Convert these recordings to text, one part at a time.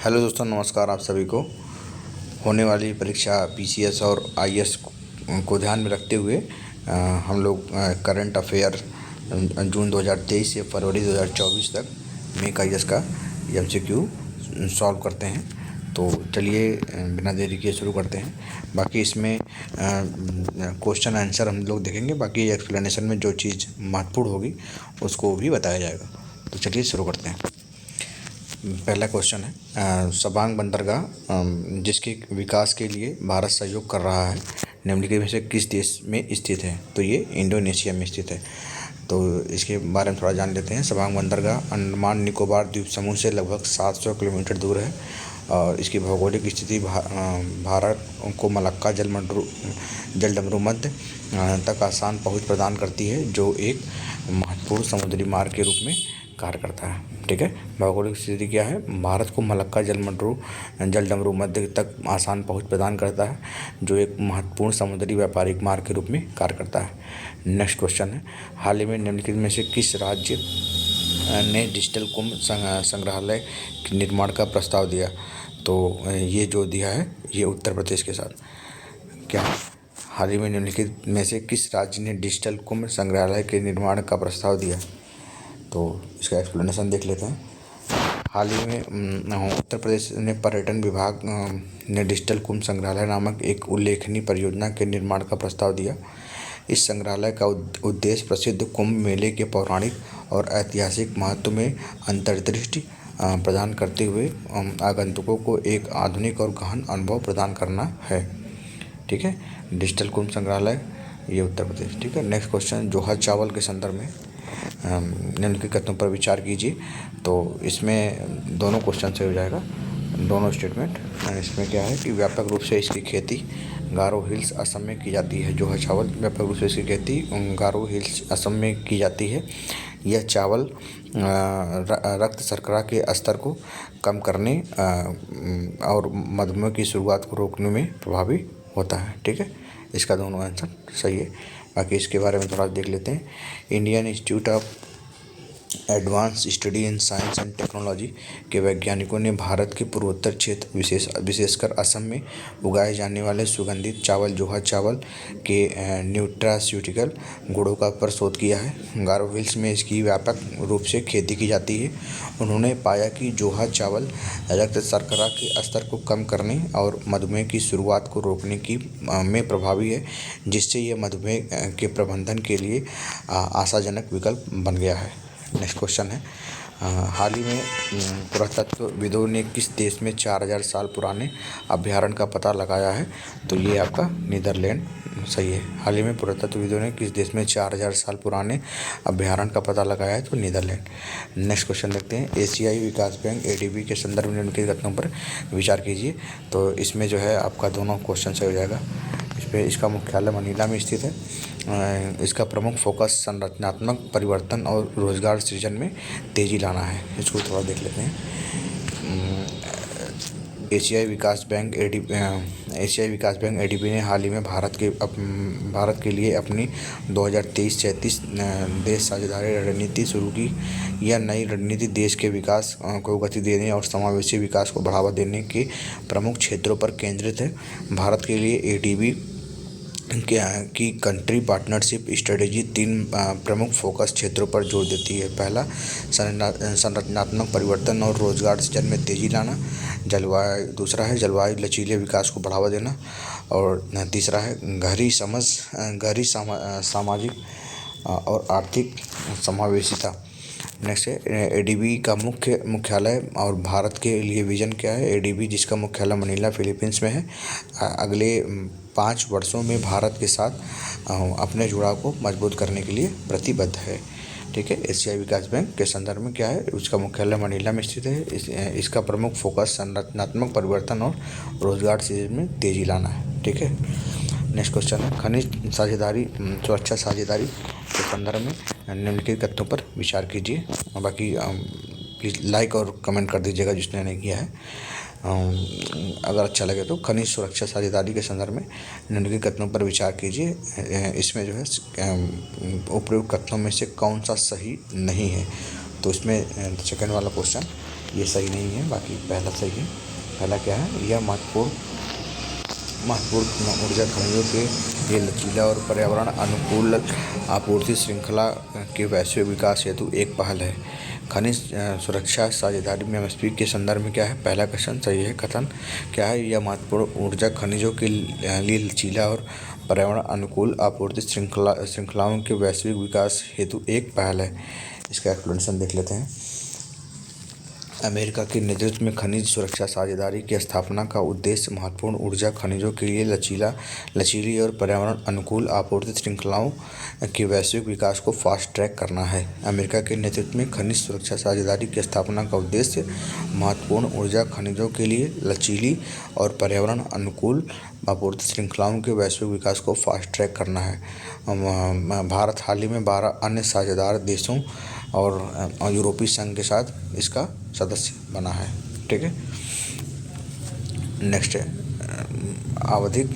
Hello दोस्तों, नमस्कार। आप सभी को होने वाली परीक्षा पीसीएस और आईएएस को ध्यान में रखते हुए हम लोग करंट अफेयर जून 2023 से फरवरी 2024 तक मेक आईएएस का एमसीक्यू सॉल्व करते हैं। तो चलिए बिना देरी किए शुरू करते हैं। बाकी इसमें क्वेश्चन आंसर हम लोग देखेंगे, बाकी एक्सप्लेनेशन में जो चीज़ महत्वपूर्ण होगी उसको भी बताया जाएगा। तो चलिए शुरू करते हैं। पहला क्वेश्चन है, सबांग बंदरगाह जिसके विकास के लिए भारत सहयोग कर रहा है, निम्नलिखित में से किस देश में स्थित है? तो ये इंडोनेशिया में स्थित है। तो इसके बारे में थोड़ा जान लेते हैं। सबांग बंदरगाह अंडमान निकोबार द्वीप समूह से लगभग 700 किलोमीटर दूर है और इसकी भौगोलिक स्थिति भारत को मलक्का जलडमरू मध्य तक आसान पहुंच प्रदान करती है, जो एक महत्वपूर्ण समुद्री मार्ग के रूप में कार्य करता है। ठीक है, भौगोलिक स्थिति क्या है? भारत को मलक्का जलडमरू मध्य तक आसान पहुंच प्रदान करता है, जो एक महत्वपूर्ण समुद्री व्यापारिक मार्ग के रूप में कार्य करता है। नेक्स्ट क्वेश्चन है, हाल ही में निम्नलिखित में से किस राज्य ने डिजिटल कुंभ संग्रहालय के निर्माण का प्रस्ताव दिया? तो ये जो दिया है ये उत्तर प्रदेश के साथ। क्या हाल ही में निम्नलिखित में से किस राज्य ने डिजिटल कुंभ संग्रहालय के निर्माण का प्रस्ताव दिया? तो इसका एक्सप्लेनेशन देख लेते हैं। हाल ही में उत्तर प्रदेश ने पर्यटन विभाग ने डिजिटल कुंभ संग्रहालय नामक एक उल्लेखनीय परियोजना के निर्माण का प्रस्ताव दिया। इस संग्रहालय का उद्देश्य प्रसिद्ध कुंभ मेले के पौराणिक और ऐतिहासिक महत्व में अंतर्दृष्टि प्रदान करते हुए आगंतुकों को एक आधुनिक और गहन अनुभव प्रदान करना है। ठीक है, डिजिटल कुंभ संग्रहालय ये उत्तर प्रदेश। ठीक है, नेक्स्ट क्वेश्चन, जोहा चावल के संदर्भ में निम्नलिखित कथनों पर विचार कीजिए। तो इसमें दोनों क्वेश्चन से हो जाएगा, दोनों स्टेटमेंट। इसमें क्या है कि व्यापक रूप से इसकी खेती गारो हिल्स असम में की जाती है। जोहा चावल व्यापक रूप से इसकी खेती गारो हिल्स असम में की जाती है। यह चावल रक्त शर्करा के स्तर को कम करने और मधुमेह की शुरुआत को रोकने में प्रभावी होता है। ठीक है, इसका दोनों आंसर सही है। बाकी इसके बारे में थोड़ा देख लेते हैं। Indian institute of advance study in science and technology के वैज्ञानिकों ने भारत के पूर्वोत्तर क्षेत्र विशेषकर असम में उगाए जाने वाले सुगंधित चावल जोहा चावल के न्यूट्रास्यूटिकल गुणों पर शोध किया है। गारो हिल्स में इसकी व्यापक रूप से खेती की जाती है। उन्होंने पाया कि जोहा चावल रक्त शर्करा के स्तर को कम करने और मधुमेह की शुरुआत को रोकने में प्रभावी है, जिससे यह मधुमेह के प्रबंधन के लिए आशाजनक विकल्प बन गया है। नेक्स्ट क्वेश्चन है, हाल ही में पुरातत्वविदों ने किस देश में 4000 साल पुराने अभ्यारण्य का पता लगाया है? तो ये आपका नीदरलैंड सही है। हाल ही में पुरातत्वविदों ने किस देश में 4000 साल पुराने अभ्यारण्य का पता लगाया है? तो नीदरलैंड। नेक्स्ट क्वेश्चन देखते हैं, एशियाई विकास बैंक एडीबी के संदर्भ में उनके कथनों पर विचार कीजिए। तो इसमें जो है आपका दोनों क्वेश्चन से हो जाएगा। इसका मुख्यालय मनीला में स्थित है। इसका प्रमुख फोकस संरचनात्मक परिवर्तन और रोजगार सृजन में तेजी लाना है। इसको थोड़ा देख लेते हैं। एशियाई विकास बैंक एडीबी ने हाल ही में भारत के लिए अपनी 2023-34 देश साझेदारी रणनीति शुरू की। यह नई रणनीति देश के विकास को गति देने और समावेशी विकास को बढ़ावा देने के प्रमुख क्षेत्रों पर केंद्रित है। भारत के लिए एडीबी की कंट्री पार्टनरशिप स्ट्रेटेजी 3 प्रमुख फोकस क्षेत्रों पर जोर देती है। पहला, संरचनात्मक परिवर्तन और रोजगार सृजन में तेजी लाना। दूसरा है जलवायु लचीले विकास को बढ़ावा देना। और तीसरा है गहरी सामाजिक और आर्थिक समावेशिता। नेक्स्ट है एडीबी का मुख्यालय और भारत के लिए विजन क्या है? एडीबी जिसका मुख्यालय मनीला फिलीपींस में है, अगले 5 वर्षों में भारत के साथ अपने जुड़ाव को मजबूत करने के लिए प्रतिबद्ध है। ठीक है, एशियाई विकास बैंक के संदर्भ में क्या है? उसका मुख्यालय मनीला में स्थित है। इसका प्रमुख फोकस संरचनात्मक परिवर्तन और रोजगार सृजन में तेजी लाना है। ठीक है, नेक्स्ट क्वेश्चन है, खनिज साझेदारी सुरक्षा साझेदारी के संदर्भ में निम्नलिखित कथनों पर विचार कीजिए। बाकी प्लीज़ लाइक और कमेंट कर दीजिएगा जिसने नहीं किया है। अगर अच्छा लगे तो खनिज सुरक्षा साझेदारी के संदर्भ में निम्नलिखित कथनों पर विचार कीजिए। इसमें जो है उपयुक्त कथनों में से कौन सा सही नहीं है? तो इसमें सेकंड वाला क्वेश्चन ये सही नहीं है, बाकी पहला सही है। पहला क्या है, यह महत्वपूर्ण ऊर्जा खनिजों के लिए लचीला और पर्यावरण अनुकूल आपूर्ति श्रृंखला के वैश्विक विकास हेतु एक पहल है। खनिज सुरक्षा साझेदारी में एमएसपी के संदर्भ में क्या है, पहला क्वेश्चन सही है। कथन क्या है, यह महत्वपूर्ण ऊर्जा खनिजों के लिए लचीला और पर्यावरण अनुकूल आपूर्ति श्रृंखलाओं के वैश्विक विकास हेतु एक पहल है। इसका एक्सप्लेनेशन देख लेते हैं। अमेरिका के नेतृत्व में खनिज सुरक्षा साझेदारी की स्थापना का उद्देश्य महत्वपूर्ण ऊर्जा खनिजों के लिए लचीली और पर्यावरण अनुकूल आपूर्ति श्रृंखलाओं के वैश्विक विकास को फास्ट ट्रैक करना है। अमेरिका के नेतृत्व में खनिज सुरक्षा साझेदारी की स्थापना का उद्देश्य महत्वपूर्ण ऊर्जा खनिजों के लिए लचीली और पर्यावरण अनुकूल आपूर्ति श्रृंखलाओं के वैश्विक विकास को फास्ट ट्रैक करना है। भारत हाल ही में 12 अन्य साझेदार देशों और यूरोपीय संघ के साथ इसका सदस्य बना है। ठीक है, नेक्स्ट है आवधिक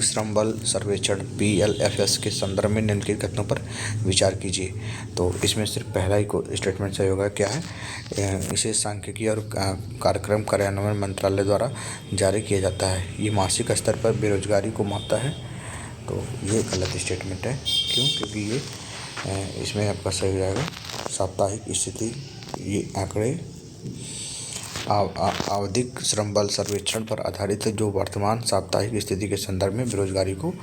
श्रम बल सर्वेक्षण PLFS के संदर्भ में निम्नलिखित कथनों पर विचार कीजिए। तो इसमें सिर्फ पहला ही को स्टेटमेंट सही होगा। क्या है, इसे सांख्यिकी और कार्यक्रम कार्यान्वयन मंत्रालय द्वारा जारी किया जाता है। ये मासिक स्तर पर बेरोजगारी को मापता है। तो ये गलत स्टेटमेंट है। क्यों? क्योंकि ये इसमें आपका सही हो जाएगा साप्ताहिक स्थिति। ये आंकड़े आवधिक श्रम बल सर्वेक्षण पर आधारित है, जो वर्तमान साप्ताहिक स्थिति के संदर्भ में बेरोजगारी को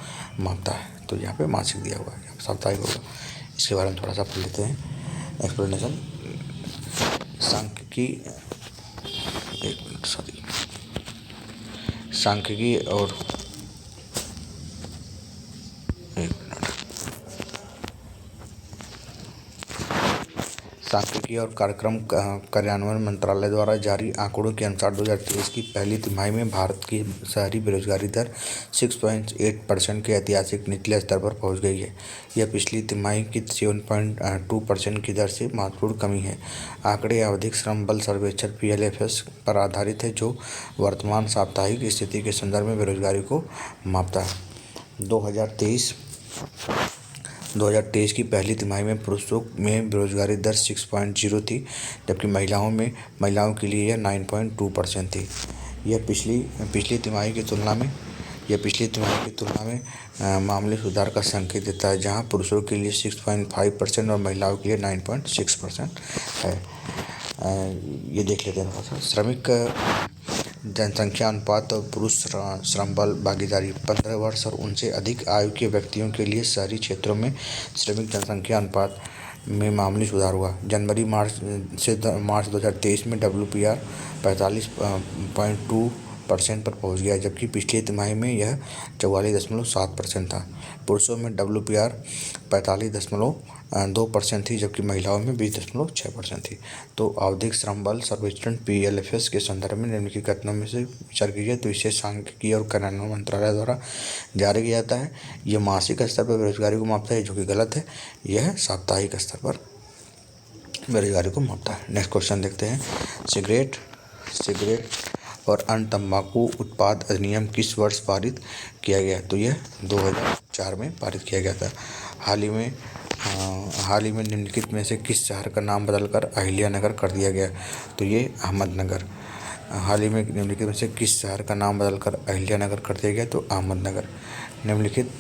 मापता है। तो यहाँ पे मासिक दिया हुआ है, यहाँ पे साप्ताहिक होगा। इसके बारे में थोड़ा सा पढ़ लेते हैं एक्सप्लेनेशन। सांख्यिकी और सांख्यिकी और कार्यक्रम कार्यान्वयन मंत्रालय द्वारा जारी आंकड़ों के अनुसार 2023 की पहली तिमाही में भारत की शहरी बेरोजगारी दर 6.8% के ऐतिहासिक निचले स्तर पर पहुंच गई है। यह पिछली तिमाही की 7.2% की दर से महत्वपूर्ण कमी है। आंकड़े आवधिक श्रम बल सर्वेक्षण PLFS पर आधारित है, जो वर्तमान साप्ताहिक स्थिति के संदर्भ में बेरोजगारी को मापता है। 2023 की पहली तिमाही में पुरुषों में बेरोजगारी दर 6.0 थी, जबकि महिलाओं के लिए यह 9.2% थी। यह पिछली तिमाही की तुलना में मामूली सुधार का संकेत देता है, जहां पुरुषों के लिए 6.5% और महिलाओं के लिए 9.6% है। ये देख लेते हैं थोड़ा सा। श्रमिक जनसंख्या अनुपात और पुरुष श्रम बल भागीदारी। 15 वर्ष और उनसे अधिक आयु के व्यक्तियों के लिए शहरी क्षेत्रों में श्रमिक जनसंख्या अनुपात में मामूली सुधार हुआ। जनवरी मार्च 2023 में WPR 45.2% पर पहुंच गया, जबकि पिछली तिमाही में यह 44.7% था। पुरुषों में WPR 45.2% थी, जबकि महिलाओं में 20.6% थी। तो आवधिक श्रम बल सर्वेक्षण PLFS के संदर्भ में निम्नलिखित कथनों में से विचार कीजिए। तो इसे सांख्यिकी और कार्यान्वयन मंत्रालय द्वारा जारी किया जाता है। यह मासिक स्तर पर बेरोजगारी को मापता है, जो कि गलत है। यह साप्ताहिक स्तर पर बेरोजगारी को मापता है। नेक्स्ट क्वेश्चन देखते हैं। सिगरेट और अन्य तंबाकू उत्पाद अधिनियम किस वर्ष पारित किया गया? तो यह 2004 में पारित किया गया था। हाल ही में निम्नलिखित में से किस शहर का नाम बदलकर अहिल्यानगर कर दिया गया? तो ये अहमदनगर। हाल ही में निम्नलिखित में से किस शहर का नाम बदलकर अहिल्यानगर कर दिया गया? तो अहमदनगर। निम्नलिखित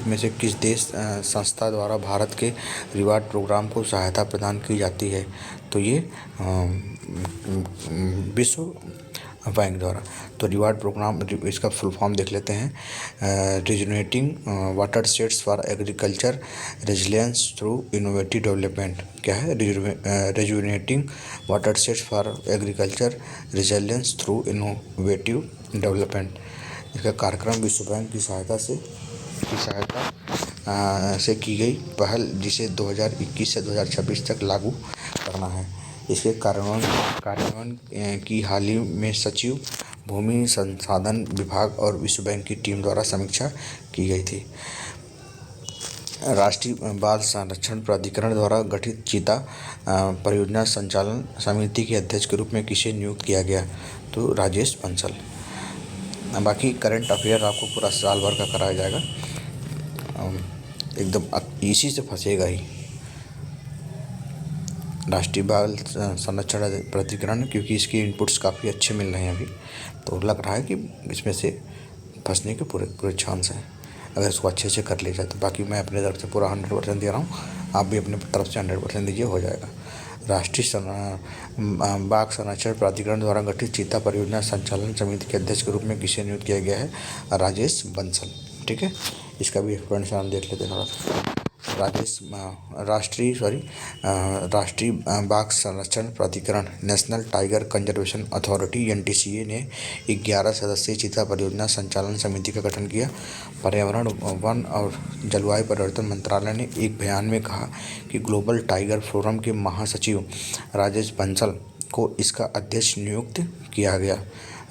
में से किस देश संस्था द्वारा भारत के रिवार्ड प्रोग्राम को सहायता प्रदान की जाती है? तो ये विश्व बैंक द्वारा। तो रिवार्ड प्रोग्राम, इसका फुल फॉर्म देख लेते हैं। Rejuvenating watersheds for agriculture resilience through innovative development. क्या है? Rejuvenating watersheds for agriculture resilience through innovative development. इसका कार्यक्रम विश्व बैंक की सहायता से की गई पहल, जिसे 2021 से 2026 तक लागू करना है। इसके कार्यान्वयन की हाल ही में सचिव, भूमि संसाधन विभाग और विश्व बैंक की टीम द्वारा समीक्षा की गई थी। राष्ट्रीय बाल संरक्षण प्राधिकरण द्वारा गठित चीता परियोजना संचालन समिति के अध्यक्ष के रूप में किसे नियुक्त किया गया? तो राजेश बंसल। बाकी करंट अफेयर आपको पूरा साल भर का कराया जाएगा, एकदम इसी से फंसेगा ही। राष्ट्रीय बाल संरक्षण प्राधिकरण, क्योंकि इसके इनपुट्स काफ़ी अच्छे मिल रहे हैं अभी, तो लग रहा है कि इसमें से फंसने के पूरे पूरे चांस हैं अगर इसको अच्छे से कर लिया जाए तो। बाकी मैं अपने तरफ से पूरा 100% दे रहा हूँ, आप भी अपने तरफ से 100% दीजिए, हो जाएगा। राष्ट्रीय बाघ संरक्षण प्राधिकरण द्वारा गठित चीता परियोजना संचालन समिति के अध्यक्ष के रूप में किसे नियुक्त किया गया है? राजेश बंसल। ठीक है, इसका भी एक्सप्लेनेशन हम देख लेते हैं थोड़ा सा। राष्ट्रीय बाघ संरक्षण प्राधिकरण national tiger conservation authority NTCA ने 11 सदस्यीय चीता परियोजना संचालन समिति का गठन किया। पर्यावरण, वन और जलवायु परिवर्तन मंत्रालय ने एक बयान में कहा कि ग्लोबल टाइगर फोरम के महासचिव राजेश बंसल को इसका अध्यक्ष नियुक्त किया गया।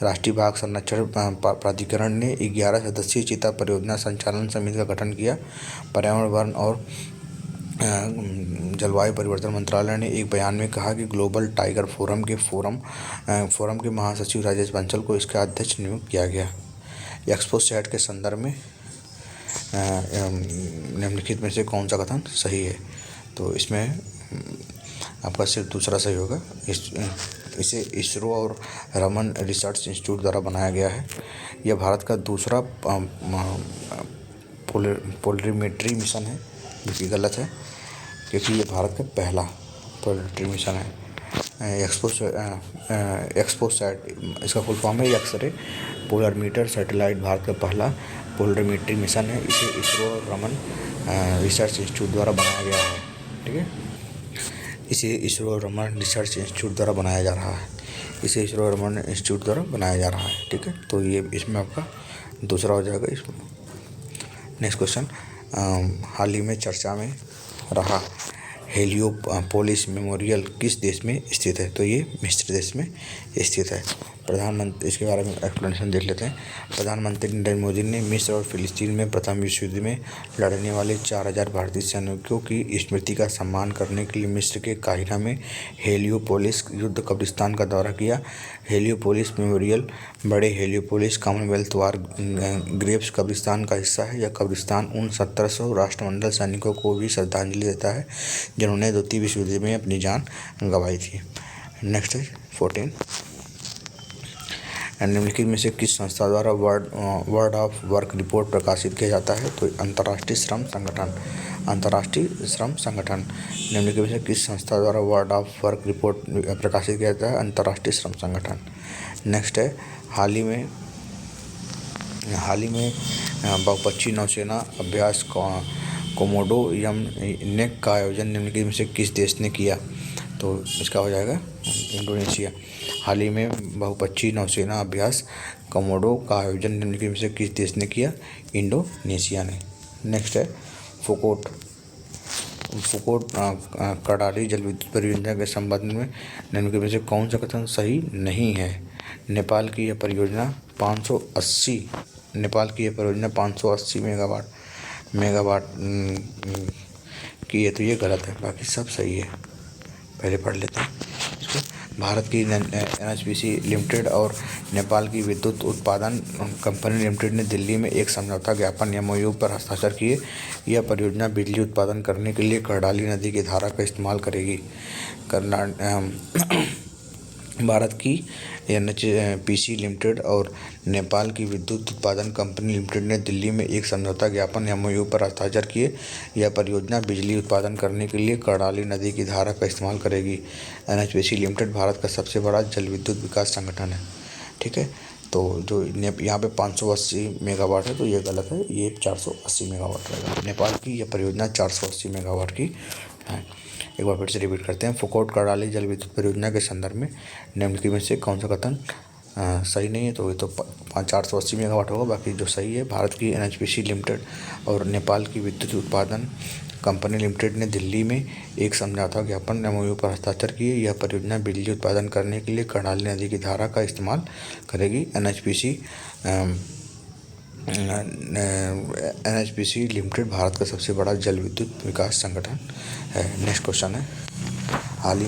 राष्ट्रीय बाघ संरक्षण प्राधिकरण ने 11 सदस्यीय चीता परियोजना संचालन समिति का गठन किया। पर्यावरण, वन और जलवायु परिवर्तन मंत्रालय ने एक बयान में कहा कि ग्लोबल टाइगर फोरम के महासचिव राजेश बंसल को इसका अध्यक्ष नियुक्त किया गया। एक्सपो सैट के संदर्भ में निम्नलिखित में से कौन सा कथन सही है? तो इसमें आपका सिर्फ दूसरा सही होगा। इसे इसरो और रमन रिसर्च इंस्टीट्यूट द्वारा बनाया गया है। यह भारत का दूसरा पोलरीमेट्री मिशन है, जो कि गलत है क्योंकि ये भारत का पहला पोलरीमेट्री मिशन है। एक्सपो सैट इसका फुल फॉर्म है एक्सरे पोलरीमीटर सैटेलाइट, भारत का पहला पोलरीमेट्री मिशन है। इसे इसरो और रमन रिसर्च इंस्टीट्यूट द्वारा बनाया गया है। ठीक है, इसे इसरो और रमन रिसर्च इंस्टीट्यूट द्वारा बनाया जा रहा है। ठीक है, तो ये इसमें आपका दूसरा हो जाएगा। इसमें नेक्स्ट क्वेश्चन, हाल ही में चर्चा में रहा हेलियोपोलिस मेमोरियल किस देश में स्थित है? तो ये मिस्र देश में स्थित है। प्रधानमंत्री, इसके बारे में एक्सप्लेनेशन देख लेते हैं। प्रधानमंत्री नरेंद्र मोदी ने मिस्र और फिलिस्तीन में प्रथम विश्व युद्ध में लड़ने वाले 4000 भारतीय सैनिकों की स्मृति का सम्मान करने के लिए मिस्र के काहिरा में हेलियोपोलिस युद्ध कब्रिस्तान का दौरा किया। हेलियोपोलिस मेमोरियल बड़े हेलियोपोलिस कॉमनवेल्थ वार ग्रेव्स कब्रिस्तान का हिस्सा है। यह कब्रिस्तान उन 1700 राष्ट्रमंडल सैनिकों को भी श्रद्धांजलि देता है जिन्होंने द्वितीय विश्व युद्ध में अपनी जान गंवाई थी। नेक्स्ट है 14, निम्नलिखित में से किस संस्था द्वारा वर्ल्ड ऑफ वर्क रिपोर्ट प्रकाशित किया जाता है? तो अंतर्राष्ट्रीय श्रम संगठन। निम्नलिखित में से किस संस्था द्वारा वर्ल्ड ऑफ वर्क रिपोर्ट प्रकाशित किया जाता है? अंतर्राष्ट्रीय श्रम संगठन। नेक्स्ट है, हाल ही में बहुपक्षीय नौसेना अभ्यास कोमोडो यमनिक का आयोजन निम्नलिखित में से किस देश ने किया? तो इसका हो जाएगा इंडोनेशिया। हाल ही में बहुपक्षीय नौसेना अभ्यास कोमोडो का आयोजन निम्नलिखित में से किस देश ने किया? इंडोनेशिया ने। नेक्स्ट है फुकोट कडाली जल विद्युत परियोजना के संबंध में निम्नलिखित में से कौन सा कथन सही नहीं है? नेपाल की यह परियोजना 580 मेगावाट की है, तो ये गलत है, बाकी सब सही है। पहले पढ़ लेते हैं इसको। भारत की NHPC लिमिटेड और नेपाल की विद्युत उत्पादन कंपनी लिमिटेड ने दिल्ली में एक समझौता ज्ञापन MOU पर हस्ताक्षर किए। यह परियोजना बिजली उत्पादन करने के लिए कर्णाली नदी की धारा का इस्तेमाल करेगी। भारत की NHPC लिमिटेड और नेपाल की विद्युत उत्पादन कंपनी लिमिटेड ने दिल्ली में एक समझौता ज्ञापन MOU पर हस्ताक्षर किए। यह परियोजना बिजली उत्पादन करने के लिए कर्णाली नदी की धारा का इस्तेमाल करेगी। NHPC लिमिटेड भारत का सबसे बड़ा जल विद्युत विकास संगठन है। ठीक है, तो जो यहाँ पे 580 मेगावाट है तो ये गलत है, ये 480 मेगावाट रहेगा। नेपाल की यह परियोजना 480 मेगावाट की है। एक बार फिर से रिपीट करते हैं। फुकोट कर्णाली जल विद्युत परियोजना के संदर्भ में निम्नलिखित में से कौन सा कथन सही नहीं है? तो ये तो 480 मेगावाट होगा, बाकी जो सही है भारत की NHPC लिमिटेड और नेपाल की विद्युत उत्पादन कंपनी लिमिटेड ने दिल्ली में एक समझौता ज्ञापन MOU पर हस्ताक्षर किए। यह परियोजना बिजली उत्पादन करने के लिए कर्णाली नदी की धारा का इस्तेमाल करेगी। NHPC लिमिटेड भारत का सबसे बड़ा जल विद्युत विकास संगठन है। नेक्स्ट क्वेश्चन है, हाल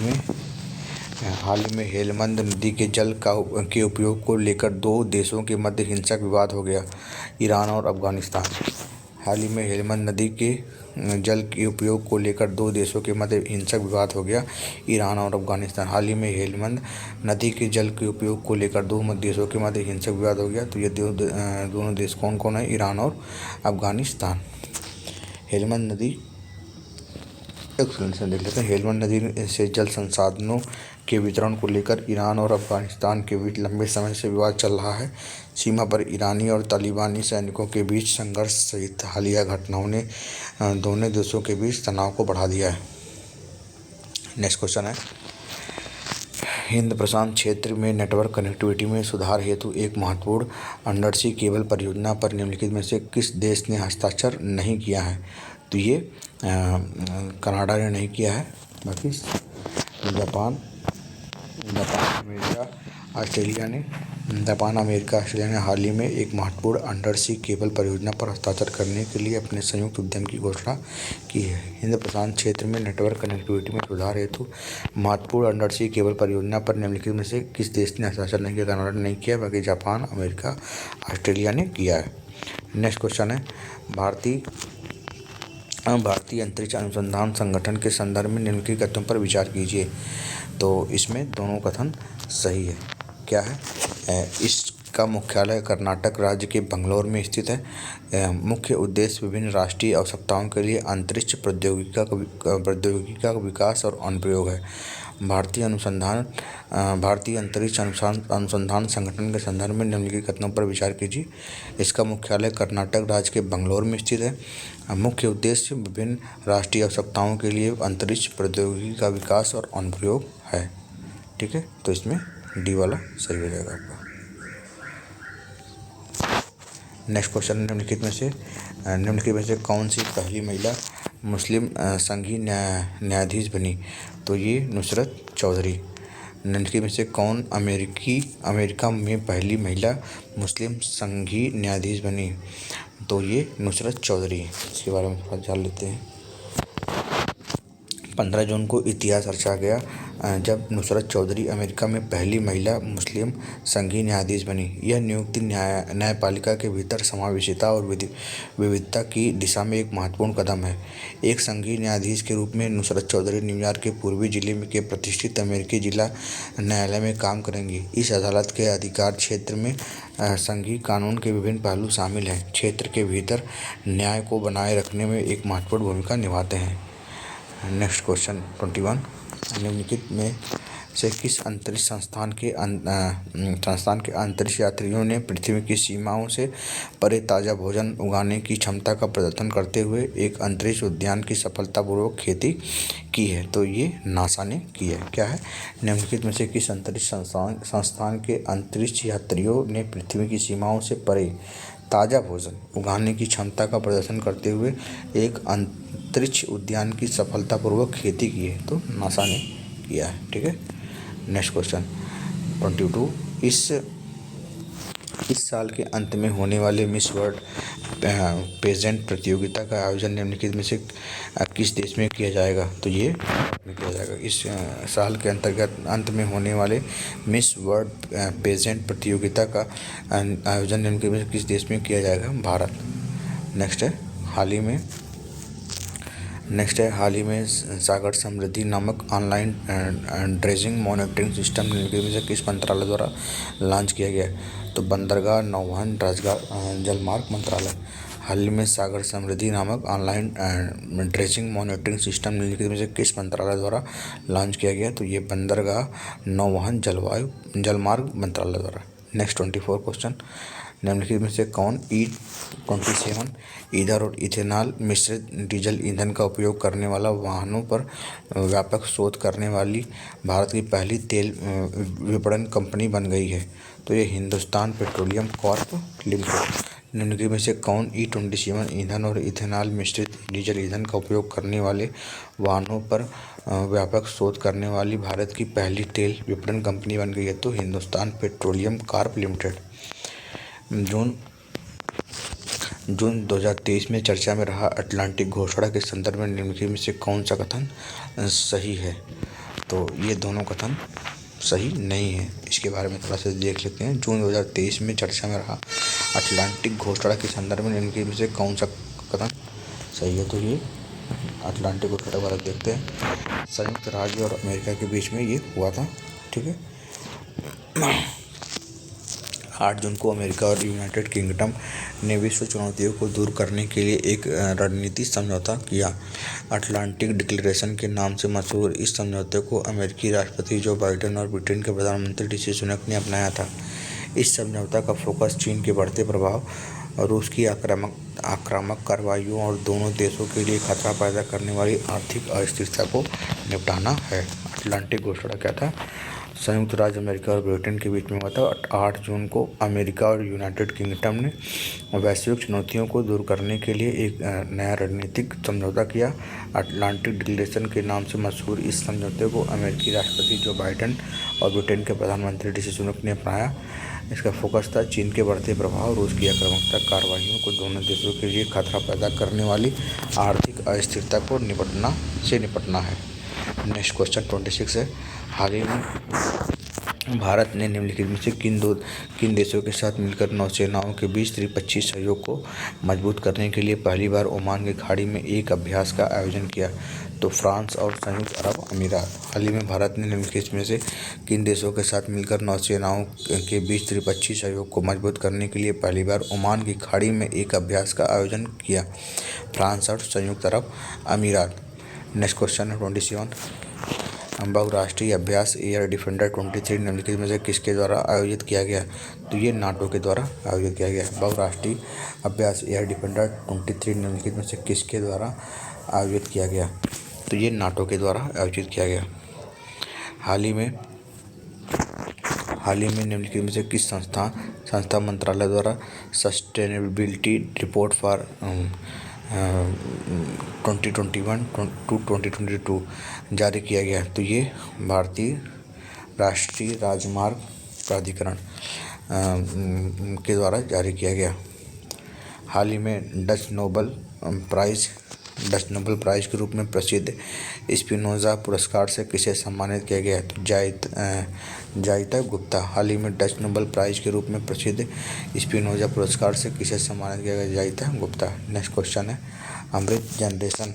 ही में हेलमंद नदी के जल के उपयोग को लेकर दो देशों के मध्य हिंसक विवाद हो गया, ईरान और अफगानिस्तान। हाल ही में हेलमंद नदी के जल के उपयोग को लेकर दो देशों के मध्य हिंसक विवाद हो गया, ईरान और अफगानिस्तान। हाल ही में हेलमंद नदी के जल के उपयोग को लेकर दो देशों के मध्य हिंसक विवाद हो गया। तो ये दोनों देश कौन कौन है? ईरान और अफगानिस्तान। हेलमंद नदी एक्सप्लेनेशन देख लेते हैं। हेलमंद नदी से जल संसाधनों के वितरण को लेकर ईरान और अफगानिस्तान के बीच लंबे समय से विवाद चल रहा है। सीमा पर ईरानी और तालिबानी सैनिकों के बीच संघर्ष सहित हालिया घटनाओं ने दोनों देशों के बीच तनाव को बढ़ा दिया है। नेक्स्ट क्वेश्चन है, हिंद प्रशांत क्षेत्र में नेटवर्क कनेक्टिविटी में सुधार हेतु एक महत्वपूर्ण अंडरसी केबल परियोजना पर निम्नलिखित में से किस देश ने हस्ताक्षर नहीं किया है? तो ये कनाडा ने नहीं किया है, बाकी जापान, अमेरिका, ऑस्ट्रेलिया ने हाल ही में एक महत्वपूर्ण अंडरसी केबल परियोजना पर हस्ताक्षर करने के लिए अपने संयुक्त उद्यम की घोषणा की है। हिंद प्रशांत क्षेत्र में नेटवर्क कनेक्टिविटी में सुधार हेतु महत्वपूर्ण अंडरसी केबल परियोजना पर निम्नलिखित में से किस देश ने हस्ताक्षर नहीं किया? कनाडा ने नहीं किया, बाकी जापान, अमेरिका, ऑस्ट्रेलिया ने किया है। नेक्स्ट क्वेश्चन है, भारतीय अंतरिक्ष अनुसंधान संगठन के संदर्भ में निम्नलिखित कथनों पर विचार कीजिए। तो इसमें दोनों कथन सही है। क्या है? इसका मुख्यालय कर्नाटक राज्य के बंगलौर में स्थित है। मुख्य उद्देश्य विभिन्न राष्ट्रीय आवश्यकताओं के लिए अंतरिक्ष प्रौद्योगिकी का विकास और अनुप्रयोग है। भारतीय अंतरिक्ष अनुसंधान संगठन के संदर्भ में निम्नलिखित कथनों पर विचार कीजिए। इसका मुख्यालय कर्नाटक राज्य के बंगलौर में स्थित है। मुख्य उद्देश्य विभिन्न राष्ट्रीय आवश्यकताओं के लिए अंतरिक्ष प्रौद्योगिकी का विकास और अनुप्रयोग है। ठीक है, तो इसमें डी वाला सही हो जाएगा आपका। नेक्स्ट क्वेश्चन, निम्नलिखित में से कौन सी पहली महिला मुस्लिम संघीय न्यायाधीश बनी? तो ये नुसरत चौधरी। निम्नलिखित में से कौन अमेरिका में पहली महिला मुस्लिम संघीय न्यायाधीश बनी? तो ये नुसरत चौधरी। इसके बारे में थोड़ा जान लेते हैं। 15 जून को इतिहास रचा गया जब नुसरत चौधरी अमेरिका में पहली महिला मुस्लिम संघीय न्यायाधीश बनी। यह नियुक्ति न्यायपालिका के भीतर समावेशिता और विविधता की दिशा में एक महत्वपूर्ण कदम है। एक संघीय न्यायाधीश के रूप में नुसरत चौधरी न्यूयॉर्क के पूर्वी जिले के प्रतिष्ठित अमेरिकी जिला न्यायालय में काम करेंगी। इस अदालत के अधिकार क्षेत्र में संघीय कानून के विभिन्न पहलू शामिल हैं। क्षेत्र के भीतर न्याय को बनाए रखने में एक महत्वपूर्ण भूमिका निभाते हैं। नेक्स्ट क्वेश्चन 21, निम्नलिखित में से किस अंतरिक्ष संस्थान के अंतरिक्ष यात्रियों ने पृथ्वी की सीमाओं से परे ताज़ा भोजन उगाने की क्षमता का प्रदर्शन करते हुए एक अंतरिक्ष उद्यान की सफलतापूर्वक खेती की है? तो ये नासा ने की है। क्या है? निम्नलिखित में से किस अंतरिक्ष संस्थान के अंतरिक्ष यात्रियों ने पृथ्वी की सीमाओं से परे ताज़ा भोजन उगाने की क्षमता का प्रदर्शन करते हुए एक अंतरिक्ष उद्यान की सफलतापूर्वक खेती की है? तो नासा ने किया है। ठीक है, नेक्स्ट क्वेश्चन 22, इस साल के अंत में होने वाले मिस वर्ल्ड पेजेंट प्रतियोगिता का आयोजन निम्नलिखित में से किस देश में किया जाएगा? तो ये किया जाएगा। इस साल के अंत में होने वाले मिस वर्ल्ड पेजेंट प्रतियोगिता का आयोजन निम्नलिखित में से किस देश में किया जाएगा? भारत। नेक्स्ट है, हाल ही में सागर समृद्धि नामक ऑनलाइन ड्रेजिंग मॉनिटरिंग सिस्टम निम्नलिखित में से किस मंत्रालय द्वारा लॉन्च किया गया? तो बंदरगाह, नौवहन, जलमार्ग मंत्रालय। हाल ही में सागर समृद्धि नामक ऑनलाइन ड्रेजिंग मॉनिटरिंग सिस्टम निम्नलिखित में से किस मंत्रालय द्वारा लॉन्च किया गया? तो ये बंदरगाह, नौवहन, जलमार्ग मंत्रालय द्वारा। नेक्स्ट 24 क्वेश्चन, निम्नलिखित में से कौन E27 ईथर और इथेनॉल मिश्रित डीजल ईंधन का उपयोग करने वाला वाहनों पर व्यापक शोध करने वाली भारत की पहली तेल विपणन कंपनी बन गई है? तो ये हिंदुस्तान पेट्रोलियम कॉर्प लिमिटेड। निम्नलिखित में से कौन E27 ईंधन और इथेनॉल मिश्रित डीजल ईंधन का उपयोग करने वाले वाहनों पर व्यापक शोध करने वाली भारत की पहली तेल विपणन कंपनी बन गई है? तो हिंदुस्तान पेट्रोलियम कॉर्प लिमिटेड। जून 2023 में चर्चा में रहा अटलांटिक घोषणा के संदर्भ में निम्नलिखित में से कौन सा कथन सही है? तो ये दोनों कथन सही नहीं है। इसके बारे में थोड़ा सा देख लेते हैं। जून 2023 में चर्चा में रहा अटलांटिक घोषणा के संदर्भ में निम्नलिखित में से कौन सा कथन सही है? तो ये अटलांटिक घोषणा वाला देखते हैं, संयुक्त राज्य और अमेरिका के बीच में ये हुआ था। ठीक है। 8 जून को अमेरिका और यूनाइटेड किंगडम ने विश्व चुनौतियों को दूर करने के लिए एक रणनीति समझौता किया। अटलांटिक डिक्लेरेशन के नाम से मशहूर इस समझौते को अमेरिकी राष्ट्रपति जो बाइडेन और ब्रिटेन के प्रधानमंत्री ऋषि सुनक ने अपनाया था। इस समझौता का फोकस चीन के बढ़ते प्रभाव, रूस की आक्रामक कार्रवाइयों और दोनों देशों के लिए खतरा पैदा करने वाली आर्थिक अस्थिरता को निपटाना है। अटलांटिक घोषणा क्या था? संयुक्त राज्य अमेरिका और ब्रिटेन के बीच में हुआ था। 8 जून को अमेरिका और यूनाइटेड किंगडम ने वैश्विक चुनौतियों को दूर करने के लिए एक नया रणनीतिक समझौता किया। अटलांटिक डिक्लेरेशन के नाम से मशहूर इस समझौते को अमेरिकी राष्ट्रपति जो बाइडेन और ब्रिटेन के प्रधानमंत्री ऋषि सुनक ने अपनाया। इसका फोकस था चीन के बढ़ते प्रभाव, रूस की आक्रामक कार्रवाइयों को दोनों देशों के लिए खतरा पैदा करने वाली आर्थिक अस्थिरता को निपटना है। नेक्स्ट क्वेश्चन 26 है। हाल ही में भारत ने निम्नलिखित में से किन देशों के साथ मिलकर नौसेनाओं के बीच त्रिपक्षीय सहयोग को मजबूत करने के लिए पहली बार ओमान की खाड़ी में एक अभ्यास का आयोजन किया? तो फ्रांस और संयुक्त अरब अमीरात। हाल ही में भारत ने निम्नलिखित में से किन देशों के साथ मिलकर नौसेनाओं के बीच त्रिपक्षीय सहयोग को मजबूत करने के लिए पहली बार ओमान की खाड़ी में एक अभ्यास का आयोजन किया? फ्रांस और संयुक्त अरब अमीरात। नेक्स्ट क्वेश्चन है 27। बहुराष्ट्रीय अभ्यास एयर डिफेंडर 23 निम्नलिखित में से किसके द्वारा आयोजित किया गया? तो ये नाटो के द्वारा आयोजित किया गया। बहुराष्ट्रीय अभ्यास एयर डिफेंडर 23 निम्नलिखित में से किसके द्वारा आयोजित किया गया? तो ये नाटो के द्वारा आयोजित किया गया। हाल ही में निम्नलिखित में से किस संस्था मंत्रालय द्वारा सस्टेनेबिलिटी रिपोर्ट फॉर 2021 टू 2022 जारी किया गया? तो ये भारतीय राष्ट्रीय राजमार्ग प्राधिकरण के द्वारा जारी किया गया। हाल ही में डच नोबल प्राइज के रूप में प्रसिद्ध स्पिनोजा पुरस्कार से किसे सम्मानित किया गया? तो जायिता गुप्ता। हाल ही में डच नोबल प्राइज के रूप में प्रसिद्ध स्पिनोजा पुरस्कार से किसे सम्मानित किया गया? जायिता गुप्ता। नेक्स्ट क्वेश्चन है। अमृत जनरेशन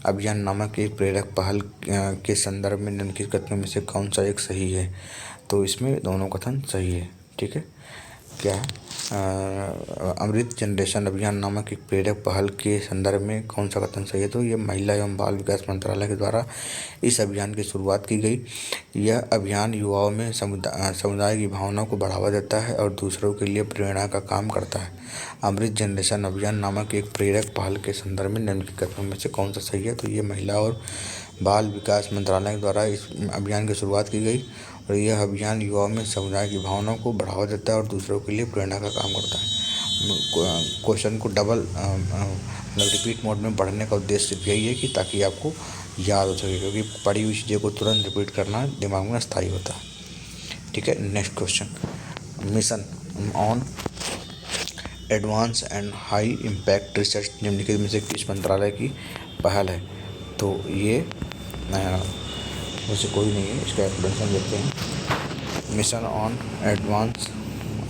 अभियान नामक एक प्रेरक पहल के संदर्भ में निम्नलिखित कथनों में से कौन सा एक सही है? तो इसमें दोनों कथन सही है। ठीक है। क्या है? अमृत जनरेशन अभियान नामक एक प्रेरक पहल के संदर्भ में कौन सा कथन सही है? तो ये महिला एवं बाल विकास मंत्रालय के द्वारा इस अभियान की शुरुआत की गई। यह अभियान युवाओं में समुदाय की भावना को बढ़ावा देता है और दूसरों के लिए प्रेरणा का काम करता है। अमृत जनरेशन अभियान नामक एक प्रेरक पहल के संदर्भ में निम्नलिखित कथनों में से कौन सा सही है? तो ये महिला और बाल विकास मंत्रालय द्वारा इस अभियान की शुरुआत की गई और यह अभियान युवाओं में समुदाय की भावनाओं को बढ़ावा देता है और दूसरों के लिए प्रेरणा का काम करता है। क्वेश्चन को रिपीट मोड में पढ़ने का उद्देश्य सिर्फ यही है कि ताकि आपको याद हो सके, क्योंकि पढ़ी हुई चीज़ों को तुरंत रिपीट करना दिमाग में स्थायी होता है। ठीक है। Next question. Mission on advance and high impact research निम्नलिखित में से किस मंत्रालय की पहल है? तो ये वैसे कोई नहीं है, इसका एक्सप्लेनेशन देते हैं। Mission on advance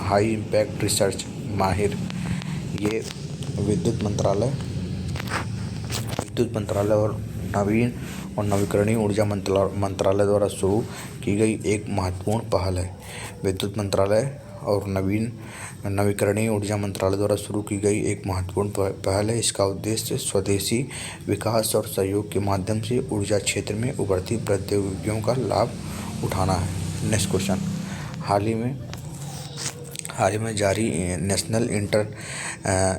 high impact research माहिर, ये विद्युत मंत्रालय और नवीन और नवीकरणीय ऊर्जा मंत्रालय द्वारा शुरू की गई एक महत्वपूर्ण पहल है। विद्युत मंत्रालय और नवीकरणीय ऊर्जा मंत्रालय द्वारा शुरू की गई एक महत्वपूर्ण पहल है। इसका उद्देश्य स्वदेशी विकास और सहयोग के माध्यम से ऊर्जा क्षेत्र में उभरती प्रौद्योगिकियों का लाभ उठाना है। Next question. हाल ही में जारी national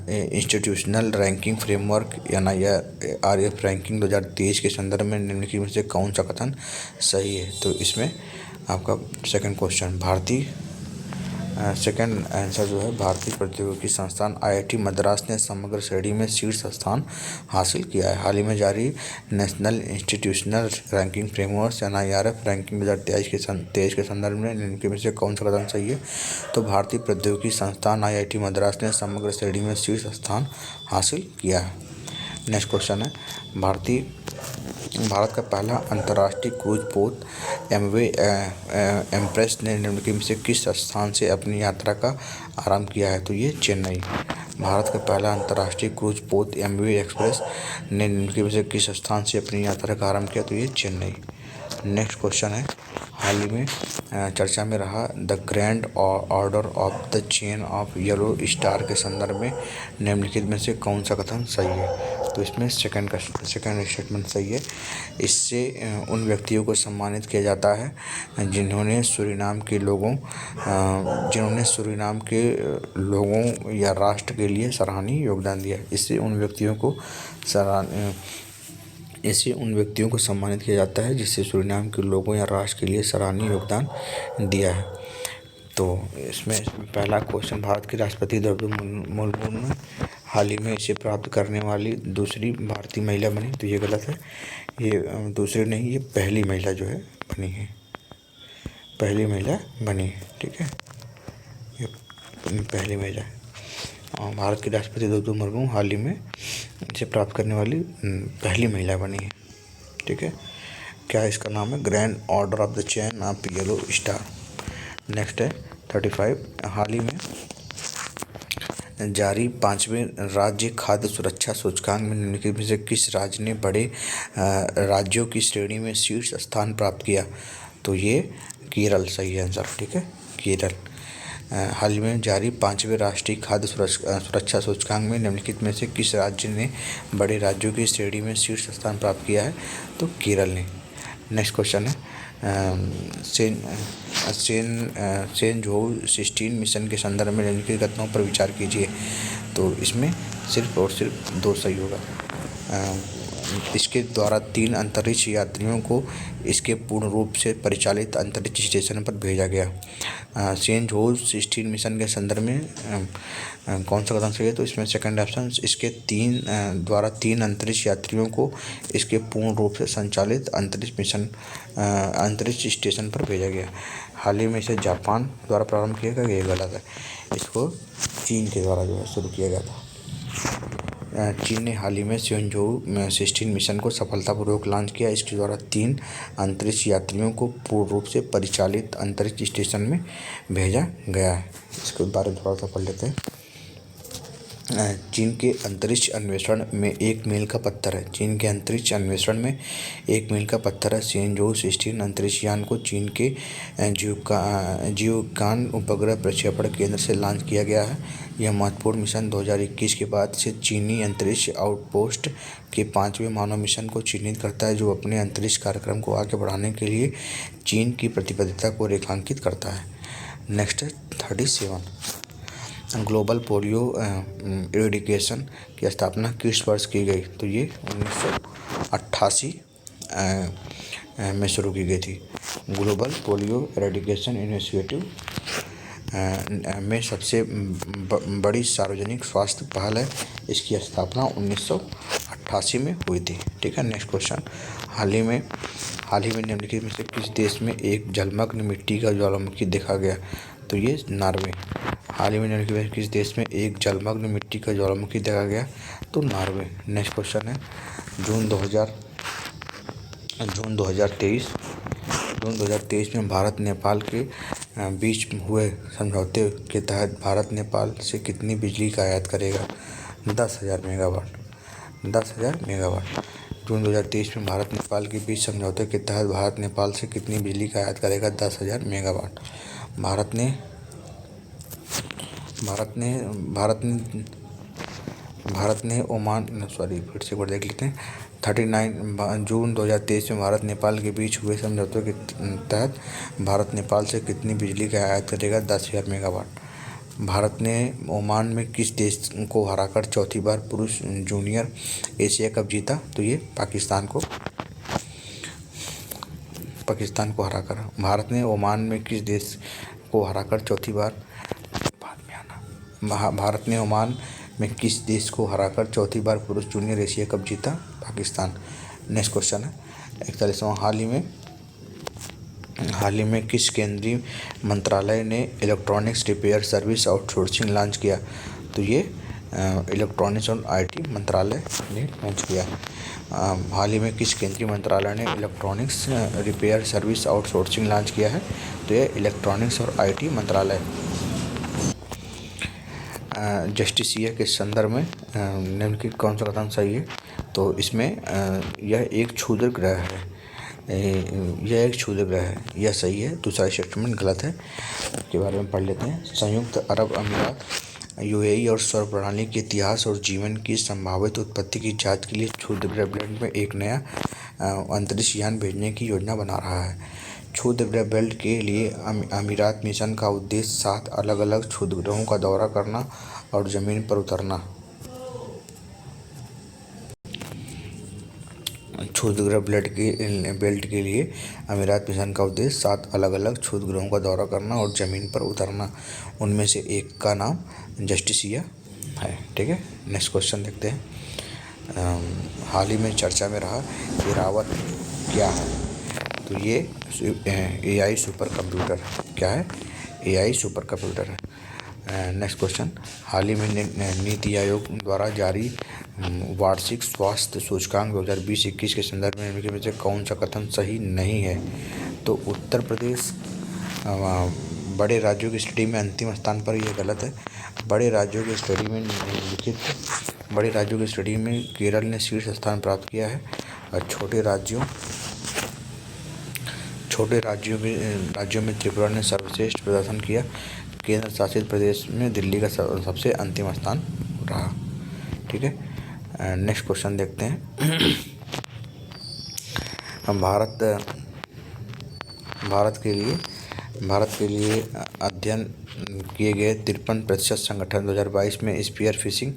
institutional ranking framework NIRF ranking 2023 के संदर्भ में निम्नलिखित में से कौन सा कथन सही है? तो इसमें आपका सेकंड क्वेश्चन सेकंड आंसर जो है, भारतीय प्रौद्योगिकी संस्थान IIT मद्रास ने समग्र श्रेणी में शीर्ष स्थान हासिल किया है। हाल ही में जारी national institutional ranking framework NIRF ranking 2023 के संदर्भ में निम्नलिखित में से कौन सा कथन सही है? तो भारतीय प्रौद्योगिकी संस्थान IIT मद्रास ने समग्र श्रेणी में शीर्ष स्थान हासिल किया है। नेक्स्ट क्वेश्चन है। भारत का पहला अंतर्राष्ट्रीय क्रूज पोत MV एम्प्रेस ने निम्नलिखित में से किस स्थान से अपनी यात्रा का आरंभ किया है? तो ये चेन्नई। भारत का पहला अंतर्राष्ट्रीय क्रूज पोत एमवी एक्सप्रेस ने निम्नलिखित में से किस स्थान से अपनी यात्रा का आरंभ किया? तो ये चेन्नई। नेक्स्ट क्वेश्चन है, हाल ही में चर्चा में रहा the grand order of the chain of yellow star के संदर्भ में निम्नलिखित में से कौन सा कथन सही है? तो इसमें सेकंड स्टेटमेंट सही है। इससे उन व्यक्तियों को सम्मानित किया जाता है जिन्होंने सूरीनाम के लोगों या राष्ट्र के लिए सराहनीय योगदान दिया। इससे उन व्यक्तियों को सम्मानित किया जाता है जिससे सूरीनाम के लोगों या राष्ट्र के लिए सराहनीय योगदान दिया है। तो इसमें पहला क्वेश्चन, भारत के राष्ट्रपति द्रौपदी मुर्मू हाल ही में इसे प्राप्त करने वाली दूसरी भारतीय महिला बनी। तो ये गलत है, ये दूसरी नहीं, ये पहली महिला जो है बनी है, पहली महिला बनी है। ठीक है, ये पहली महिला है। भारत के राष्ट्रपति द्रौपदी मुर्मू हाल ही में इसे प्राप्त करने वाली पहली महिला बनी है। ठीक है, क्या इसका नाम है? Grand order of the chain of yellow star. Next है 35, हाल ही में जारी 5वें राज्य खाद्य सुरक्षा सूचकांक में निम्नलिखित में से किस राज्य ने बड़े राज्यों की श्रेणी में शीर्ष स्थान प्राप्त किया? तो ये केरल सही है आंसर। ठीक है, केरल। हाल ही में जारी 5वें राष्ट्रीय खाद्य सुरक्षा सूचकांक में निम्नलिखित में से किस राज्य ने बड़े राज्यों की श्रेणी में शीर्ष स्थान प्राप्त किया है? तो केरल ने। नेक्स्ट क्वेश्चन है, सेंजोउ 16 मिशन के संदर्भ में निम्नलिखित कथनों पर विचार कीजिए। तो इसमें सिर्फ और सिर्फ 2 सही होगा। इसके द्वारा 3 अंतरिक्ष यात्रियों को इसके पूर्ण रूप से परिचालित अंतरिक्ष स्टेशन पर भेजा गया। सेंजोउ 16 मिशन के संदर्भ में कौन सा कथन सही है? तो इसमें सेकंड ऑप्शन, इसके 3 अंतरिक्ष यात्रियों को इसके पूर्ण रूप से संचालित अंतरिक्ष स्टेशन पर भेजा गया। हाल ही में इसे जापान द्वारा प्रारंभ किया गया, ये गलत है, इसको चीन के द्वारा जो है शुरू किया गया था। चीन ने हाल ही में सेंजोउ 16 मिशन को सफलतापूर्वक लॉन्च किया। इसके द्वारा 3 अंतरिक्ष यात्रियों को पूर्ण रूप से परिचालित अंतरिक्ष स्टेशन में भेजा गया है। इसके बारे में थोड़ा सा पढ़ लेते हैं। चीन के अंतरिक्ष अन्वेषण में एक मील का पत्थर है। चीन के अंतरिक्ष अन्वेषण में एक मील का पत्थर है। सेंजोउ 16 अंतरिक्ष यान को चीन के जियोकान उपग्रह प्रक्षेपण केंद्र से लॉन्च किया गया है। यह महत्वपूर्ण मिशन 2021 के बाद से चीनी अंतरिक्ष आउटपोस्ट के 5वें मानव मिशन को चिन्हित करता है, जो अपने अंतरिक्ष कार्यक्रम को आगे बढ़ाने के लिए चीन की प्रतिबद्धता को रेखांकित करता है। नेक्स्ट है 37, ग्लोबल पोलियो इरेडिकेशन की स्थापना किस वर्ष की गई? तो ये 1988 में शुरू की गई थी। ग्लोबल पोलियो इरेडिकेशन इनिशिएटिव में सबसे बड़ी सार्वजनिक स्वास्थ्य पहल है। इसकी स्थापना 1988 में हुई थी। ठीक है, नेक्स्ट क्वेश्चन, हाल ही में निम्नलिखित में से किस देश में एक जलमग्न मिट्टी का ज्वालामुखी देखा गया? तो ये नॉर्वे। हाल ही में निम्नलिखित में किस देश में एक जलमग्न मिट्टी का ज्वालामुखी देखा गया? तो नॉर्वे। नेक्स्ट क्वेश्चन है, जून 2023 में भारत नेपाल के बीच हुए समझौते के तहत भारत नेपाल से कितनी बिजली का आयात करेगा? 10,000 मेगावाट। 10,000 मेगावाट। जून 2023 में भारत नेपाल के बीच समझौते के तहत भारत नेपाल से कितनी बिजली का आयात करेगा? 10,000 मेगावाट। भारत ने ओमान फिर से एक बार देख लेते हैं। 39 जून 2023 में भारत नेपाल के बीच हुए समझौते के तहत भारत नेपाल से कितनी बिजली का आयात करेगा? 10,000 मेगावाट। भारत ने ओमान में किस देश को हराकर चौथी बार पुरुष जूनियर एशिया कप जीता? तो ये पाकिस्तान को हराकर। भारत ने ओमान में किस देश को हराकर चौथी बार भारत ने ओमान में किस देश को हराकर चौथी बार पुरुष जूनियर एशिया कप जीता? पाकिस्तान। नेक्स्ट क्वेश्चन है 41वां, हाल ही में किस केंद्रीय मंत्रालय ने electronics repair service outsourcing launch किया? तो ये इलेक्ट्रॉनिक्स और आईटी मंत्रालय ने लॉन्च किया। हाल ही में किस केंद्रीय मंत्रालय ने electronics repair service outsourcing launch किया है? तो ये इलेक्ट्रॉनिक्स और आईटी मंत्रालय। जस्टिसिया के संदर्भ में निम्नलिखित कौन सा कथन सही है? तो इसमें यह एक क्षुद्र ग्रह है, यह एक क्षुद्र ग्रह है, यह सही है। दूसरा स्टेटमेंट गलत है। के बारे में पढ़ लेते हैं। संयुक्त अरब अमीरात यूएई और सौर प्रणाली के इतिहास और जीवन की संभावित उत्पत्ति की जांच के लिए क्षुद्र ग्रह बेल्ट में एक नया अंतरिक्ष यान भेजने की योजना बना रहा है। क्षुद्र ग्रह बेल्ट के लिए अमीरात मिशन का उद्देश्य 7 अलग अलग क्षुद्र ग्रहों का दौरा करना और जमीन पर उतरना। क्षुद्र ग्रह बेल्ट के लिए अमीरात मिशन का उद्देश्य 7 अलग अलग क्षुद्र ग्रहों का दौरा करना और ज़मीन पर उतरना। उनमें से एक का नाम जस्टिसिया है। ठीक है, नेक्स्ट क्वेश्चन देखते हैं। हाल ही में चर्चा में रहा इरावत क्या है? तो ये AI सुपर कंप्यूटर क्या है? AI सुपर कंप्यूटर है। नेक्स्ट क्वेश्चन, हाल ही में नीति आयोग द्वारा जारी वार्षिक स्वास्थ्य सूचकांक 2020-21 के संदर्भ में निम्नलिखित में से कौन सा कथन सही नहीं है? तो उत्तर प्रदेश बड़े राज्यों की श्रेणी में अंतिम स्थान पर, यह गलत है। बड़े राज्यों की श्रेणी में केरल ने शीर्ष स्थान प्राप्त किया है और छोटे राज्यों में त्रिपुरा ने सर्वश्रेष्ठ प्रदर्शन किया। केंद्र शासित प्रदेश में दिल्ली का सबसे अंतिम स्थान रहा। ठीक है, नेक्स्ट क्वेश्चन देखते हैं। हम भारत के लिए अध्ययन किए गए 53% संगठन 2022 में स्पीयर फिशिंग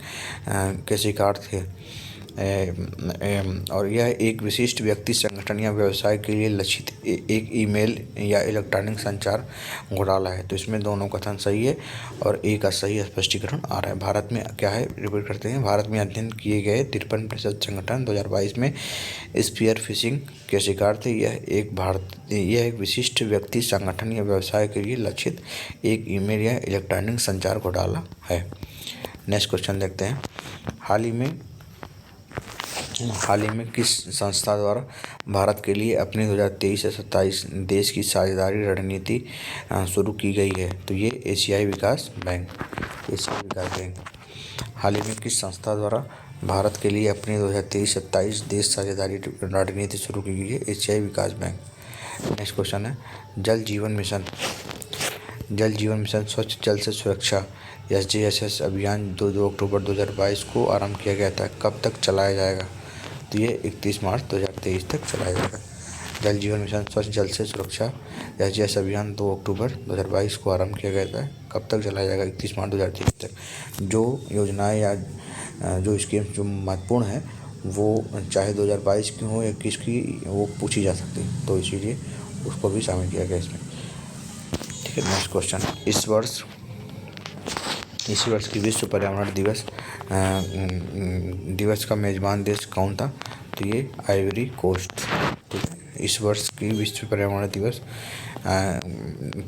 के शिकार थे। और यह एक विशिष्ट व्यक्ति, संगठन या व्यवसाय के लिए लक्षित एक ईमेल या इलेक्ट्रॉनिक संचार घोटाला है। तो इसमें दोनों कथन सही है और एक का सही स्पष्टीकरण आ रहा है। भारत में क्या है, रिपीट करते हैं। भारत में अध्ययन किए गए 53% संगठन 2022 में स्पीयर फिशिंग के शिकार थे। यह एक विशिष्ट व्यक्ति, संगठन या व्यवसाय के लिए लक्षित एक ईमेल या इलेक्ट्रॉनिक संचार घोटाला है। नेक्स्ट क्वेश्चन देखते हैं। हाल ही में किस संस्था द्वारा भारत के लिए अपनी 2023 से 27 देश की साझेदारी रणनीति शुरू की गई है? तो ये एशियाई विकास बैंक। हाल ही में किस संस्था द्वारा भारत के लिए अपनी 2023 से 27 देश साझेदारी रणनीति शुरू की गई है? एशियाई विकास बैंक। नेक्स्ट क्वेश्चन है, जल जीवन मिशन स्वच्छ जल से सुरक्षा SJSS अभियान 2 अक्टूबर 2022 को आरंभ किया गया था। कब तक चलाया जाएगा? तो ये 31 मार्च 2023 तक चलाया जाएगा। जल जीवन मिशन स्वच्छ जल से सुरक्षा SJS अभियान 2 अक्टूबर 2022 को आरंभ किया गया था। कब तक चलाया जाएगा? 31 मार्च 2023 तक। जो योजनाएं या जो स्कीम जो महत्वपूर्ण है वो चाहे 2022 की हो या 21 की, वो पूछी जा सकती है, तो इसीलिए उसको भी शामिल किया गया इसमें। ठीक है, नेक्स्ट क्वेश्चन, इस वर्ष की विश्व पर्यावरण दिवस का मेजबान देश कौन था? तो ये आइवरी कोस्ट। ठीक है, इस वर्ष की विश्व पर्यावरण दिवस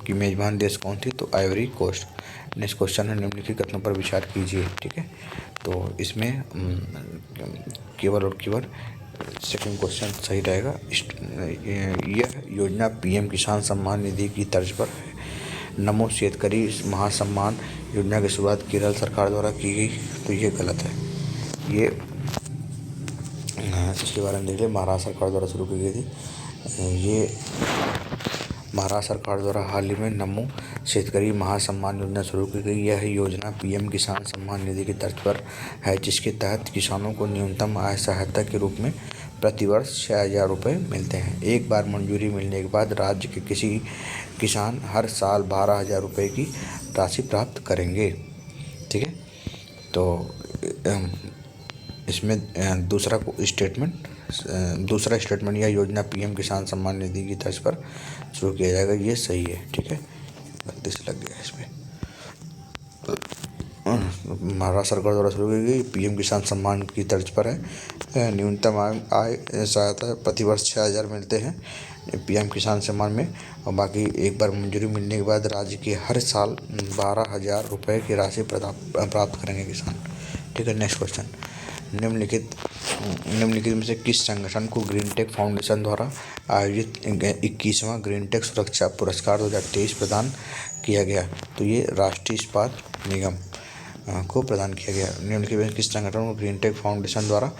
की मेजबान देश कौन थी? तो आइवरी कोस्ट। नेक्स्ट क्वेश्चन है, निम्नलिखित कथनों पर विचार कीजिए। ठीक है, तो इसमें केवल और केवल सेकंड क्वेश्चन सही रहेगा। यह योजना PM किसान सम्मान निधि की तर्ज पर है। नमो शेतकरी महासम्मान योजना की शुरुआत केरल सरकार द्वारा की गई, तो ये गलत है। ये इसके बारे में देख लें, महाराष्ट्र सरकार द्वारा शुरू की गई थी। ये महाराष्ट्र सरकार द्वारा हाल ही में नमो शेतकरी महासम्मान योजना शुरू की गई। यह योजना PM किसान सम्मान निधि की तर्ज पर है, जिसके तहत किसानों को न्यूनतम आय सहायता के रूप में प्रतिवर्ष 6,000 रुपये मिलते हैं। एक बार मंजूरी मिलने के बाद राज्य के किसी किसान हर साल 12,000 रुपये की राशि प्राप्त करेंगे। ठीक है, तो इसमें दूसरा स्टेटमेंट यह योजना PM किसान सम्मान निधि की तर्ज पर शुरू किया जाएगा, ये सही है। ठीक है, गलती से लग गया इसमें। महाराष्ट्र सरकार द्वारा शुरू की गई PM किसान सम्मान की तर्ज पर है। न्यूनतम आय सहायता प्रतिवर्ष 6,000 मिलते हैं PM किसान सम्मान में, और बाकी एक बार मंजूरी मिलने के बाद राज्य के हर साल 12,000 रुपये की राशि प्राप्त करेंगे किसान। ठीक है, नेक्स्ट क्वेश्चन, निम्नलिखित में से किस संगठन को ग्रीन टेक फाउंडेशन द्वारा आयोजित 21वां ग्रीन टेक सुरक्षा पुरस्कार 2023 प्रदान किया गया? तो ये राष्ट्रीय इस्पात निगम को प्रदान किया गया। निम्नलिखित में किस संगठन को ग्रीन टेक फाउंडेशन द्वारा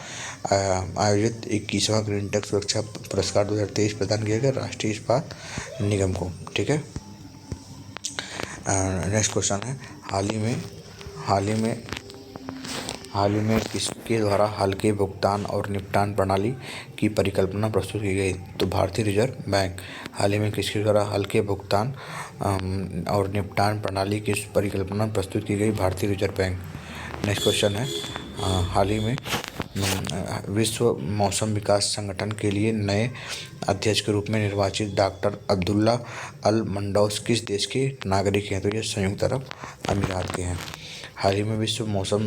आयोजित 21वां ग्रीन टेक सुरक्षा पुरस्कार 2023 प्रदान किया गया? राष्ट्रीय इस्पात निगम को। ठीक है। नेक्स्ट क्वेश्चन है, हाल ही में किसके द्वारा हल्के भुगतान और निपटान प्रणाली की परिकल्पना प्रस्तुत की गई? तो भारतीय रिजर्व बैंक। हाल ही में किसके द्वारा हल्के भुगतान और निपटान प्रणाली की परिकल्पना प्रस्तुत की गई? भारतीय रिजर्व बैंक। नेक्स्ट क्वेश्चन है, हाल ही में विश्व मौसम विकास संगठन के लिए नए अध्यक्ष के रूप में निर्वाचित डॉक्टर अब्दुल्ला अल मंडौस किस देश के नागरिक हैं? तो ये संयुक्त अरब अमीरात के हैं। हाल ही में विश्व मौसम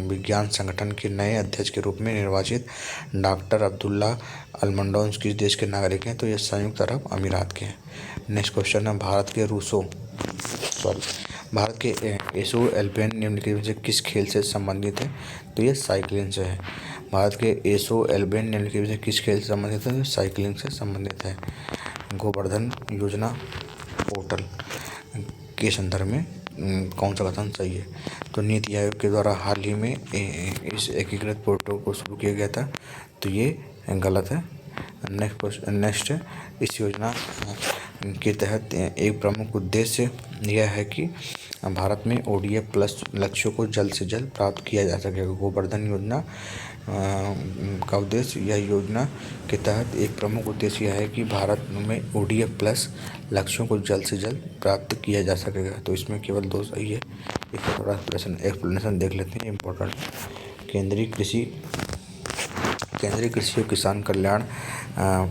विज्ञान संगठन के नए अध्यक्ष के रूप में निर्वाचित डॉक्टर अब्दुल्ला अल मंडौस किस देश के नागरिक हैं? तो ये संयुक्त अरब अमीरात के हैं। नेक्स्ट क्वेश्चन है, भारत के एसो एल्पेन निम्नलिखित में से किस खेल से संबंधित है? तो ये साइकिलिंग से है। भारत के एसो एल्पेन निम्नलिखित में से किस खेल से संबंधित है? साइकिलिंग से संबंधित है। गोवर्धन योजना पोर्टल के संदर्भ में कौन सा कथन सही है? तो नीति आयोग के द्वारा हाल ही में इस एकीकृत पोर्टल को शुरू किया गया था, तो ये गलत है। नेक्स्ट इस योजना के तहत एक प्रमुख उद्देश्य यह है कि भारत में ODF प्लस लक्ष्यों को जल्द से जल्द प्राप्त किया जा सकेगा। गोवर्धन योजना का उद्देश्य, यह योजना के तहत एक प्रमुख उद्देश्य यह है कि भारत में ODF प्लस लक्ष्यों को जल्द से जल्द प्राप्त किया जा सकेगा। तो इसमें केवल 2 सही है। इसका थोड़ा एक्सप्लेनेशन देख लेते हैं, इम्पोर्टेंट। केंद्रीय कृषि और किसान कल्याण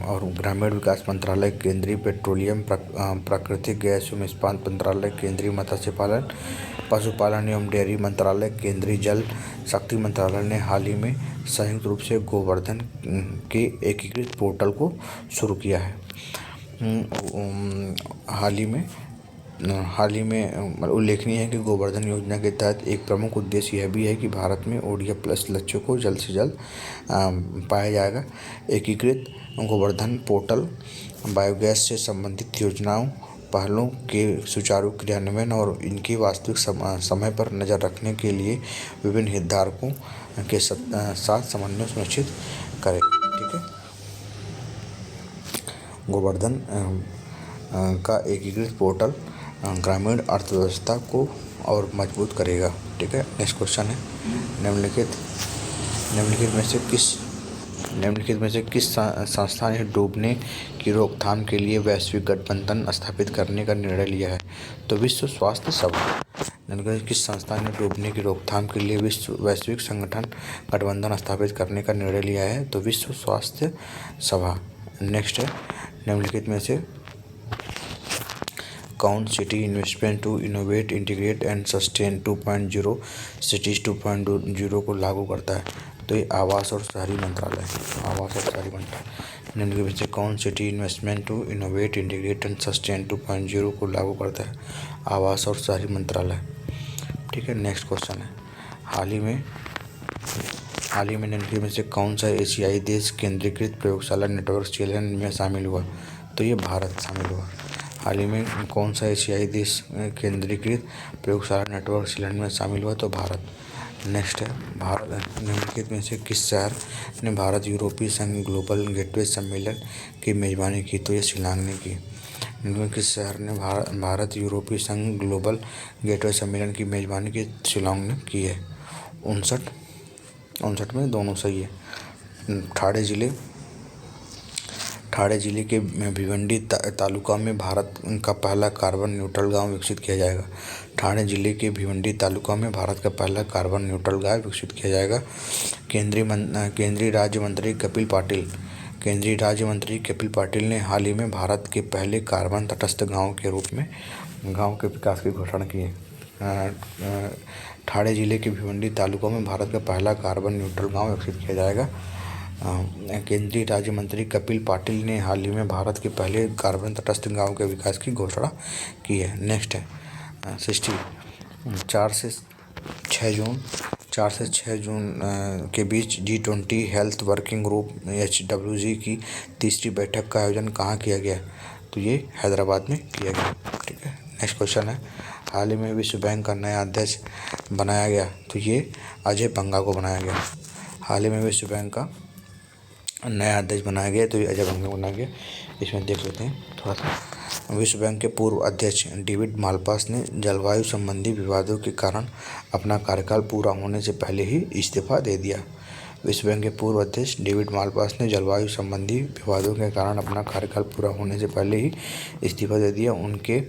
और ग्रामीण विकास मंत्रालय, केंद्रीय पेट्रोलियम प्राकृतिक गैस एवं इस्पात मंत्रालय, केंद्रीय मत्स्य पालन पशुपालन एवं डेयरी मंत्रालय, केंद्रीय जल शक्ति मंत्रालय ने हाल ही में संयुक्त रूप से गोवर्धन के एकीकृत पोर्टल को शुरू किया है। हाल ही में उल्लेखनीय है कि गोवर्धन योजना के तहत एक प्रमुख उद्देश्य यह भी है कि भारत में ODF प्लस लक्ष्यों को जल्द से जल्द पाया जाएगा। एकीकृत गोवर्धन पोर्टल बायोगैस से संबंधित योजनाओं पहलों के सुचारू क्रियान्वयन और इनकी वास्तविक समय पर नज़र रखने के लिए विभिन्न हितधारकों के साथ समन्वय सुनिश्चित करेगा। ठीक है। गोवर्धन का एकीकृत पोर्टल ग्रामीण अर्थव्यवस्था को और मजबूत करेगा। ठीक है। नेक्स्ट क्वेश्चन है, निम्नलिखित में से किस संस्था ने डूबने की रोकथाम के लिए वैश्विक गठबंधन स्थापित करने का निर्णय लिया है? तो विश्व स्वास्थ्य सभा। निम्नलिखित किस संस्था ने डूबने की रोकथाम के लिए वैश्विक संगठन गठबंधन स्थापित करने का निर्णय लिया है? तो विश्व स्वास्थ्य सभा। नेक्स्ट है, निम्नलिखित में से कौन city investment to innovate integrate and sustain 2.0 cities 2.0 को लागू करता है? तो ये आवास और शहरी मंत्रालय। निम्नलिखित में से कौन city investment to innovate integrate and sustain 2.0 को लागू करता है? आवास और शहरी मंत्रालय। ठीक है। नेक्स्ट क्वेश्चन है, हाल ही में निम्नलिखित में से कौन सा एशियाई देश केंद्रीकृत प्रयोगशाला नेटवर्क चैलेंज में शामिल हुआ? तो ये भारत शामिल हुआ। हाल ही में कौन सा एशियाई देश केंद्रीकृत प्रयोगशाला नेटवर्क चैलेंज में शामिल हुआ? तो भारत। नेक्स्ट है, निम्नलिखित में से किस शहर ने भारत यूरोपीय संघ ग्लोबल गेटवे सम्मेलन की मेजबानी की? तो ये शिलांग ने की। निम्नलिखित किस शहर ने भारत यूरोपीय संघ ग्लोबल गेटवे सम्मेलन की मेजबानी की? शिलांग ने की है। 59 में दोनों सही है। ठाणे जिले के भिवंडी तालुका में भारत का पहला कार्बन न्यूट्रल गांव विकसित किया जाएगा। ठाणे जिले के भिवंडी तालुका में भारत का पहला कार्बन न्यूट्रल गांव विकसित किया जाएगा। केंद्रीय राज्य मंत्री कपिल पाटिल ने हाल ही में भारत के पहले कार्बन तटस्थ गांव के रूप में गांव के विकास की घोषणा की है। ठाणे जिले के भिवंडी तालुका में भारत का पहला कार्बन न्यूट्रल गांव विकसित किया जाएगा। केंद्रीय राज्य मंत्री कपिल पाटिल ने हाल ही में भारत के पहले कार्बन तटस्थ गांव के विकास की घोषणा की है। नेक्स्ट है 4 से 6 जून के बीच G20 health working group HWG की तीसरी बैठक का आयोजन कहाँ किया गया? तो ये हैदराबाद में किया गया। ठीक है। नेक्स्ट क्वेश्चन है, हाल ही में विश्व बैंक का नया अध्यक्ष बनाया गया, तो ये अजय बंगा को बनाया गया। हाल ही में विश्व बैंक का नया अध्यक्ष बनाया गया, तो ये अजय बंगा को बनाया गया। इसमें देख लेते हैं थोड़ा सा। विश्व बैंक के पूर्व अध्यक्ष डेविड मालपास ने जलवायु संबंधी विवादों के कारण अपना कार्यकाल पूरा होने से पहले ही इस्तीफा दे दिया। विश्व बैंक के पूर्व अध्यक्ष डेविड मालपास ने जलवायु संबंधी विवादों के कारण अपना कार्यकाल पूरा होने से पहले ही इस्तीफा दे दिया। उनके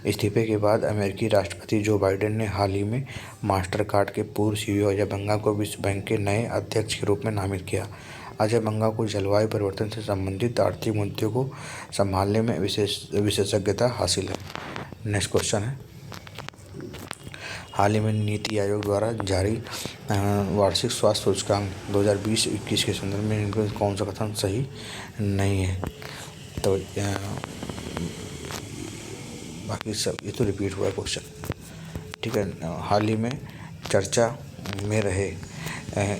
इस्तीफे के बाद अमेरिकी राष्ट्रपति जो बाइडेन ने हाल ही में मास्टर कार्ड के पूर्व सीईओ अजय बंगा को विश्व बैंक के नए अध्यक्ष के रूप में नामित किया। अजय बंगा को जलवायु परिवर्तन से संबंधित आर्थिक मुद्दों को संभालने में विशेषज्ञता हासिल है। नेक्स्ट क्वेश्चन है, हाल ही में नीति आयोग द्वारा जारी वार्षिक स्वास्थ्य सूचकांक 2020-21 के संदर्भ में इनमें कौन सा कथन सही नहीं है? तो बाकी सब ये तो रिपीट हुआ है क्वेश्चन, ठीक है। हाल ही में चर्चा में रहे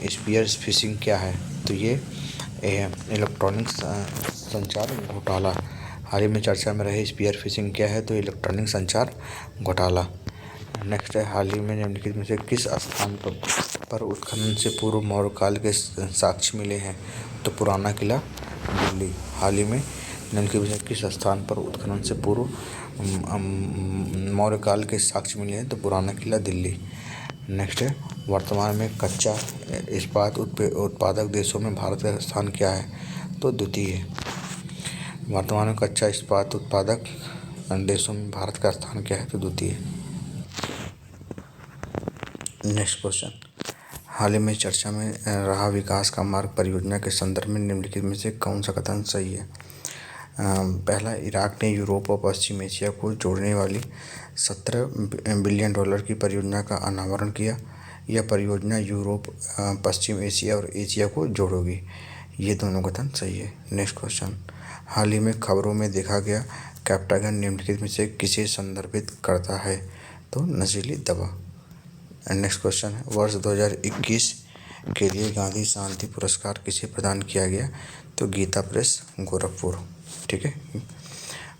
स्पीयर फिशिंग क्या है? तो ये इलेक्ट्रॉनिक संचार घोटाला। हाल ही में चर्चा में रहे स्पीयर फिशिंग क्या है? तो इलेक्ट्रॉनिक संचार घोटाला। नेक्स्ट है, हाल ही में निम्नलिखित में से किस स्थान पर उत्खनन से पूर्व मौर्य काल के साक्ष्य मिले हैं? तो पुराना किला दिल्ली। हाल ही में निम्नलिखित में से किस स्थान पर उत्खनन से पूर्व मौर्य काल के साक्ष्य मिले हैं? तो पुराना किला दिल्ली। नेक्स्ट है, वर्तमान में कच्चा इस्पात उत्पादक देशों में भारत का स्थान क्या है? तो द्वितीय। वर्तमान में कच्चा इस्पात उत्पादक देशों में भारत का स्थान क्या है? तो द्वितीय। नेक्स्ट क्वेश्चन, हाल ही में चर्चा में रहा विकास का मार्ग परियोजना के संदर्भ में निम्नलिखित में से कौन सा कथन सही है? पहला, इराक ने यूरोप और पश्चिम एशिया को जोड़ने वाली $17 बिलियन की परियोजना का अनावरण किया। यह परियोजना यूरोप, पश्चिम एशिया और एशिया को जोड़ेगी। ये दोनों कथन सही है। नेक्स्ट क्वेश्चन, हाल ही में खबरों में देखा गया कैप्टागन निम्नलिखित में से किसे संदर्भित करता है? तो नशीली दवा। नेक्स्ट क्वेश्चन है, वर्ष 2021 के लिए गांधी शांति पुरस्कार किसे प्रदान किया गया? तो गीता प्रेस गोरखपुर, ठीक है।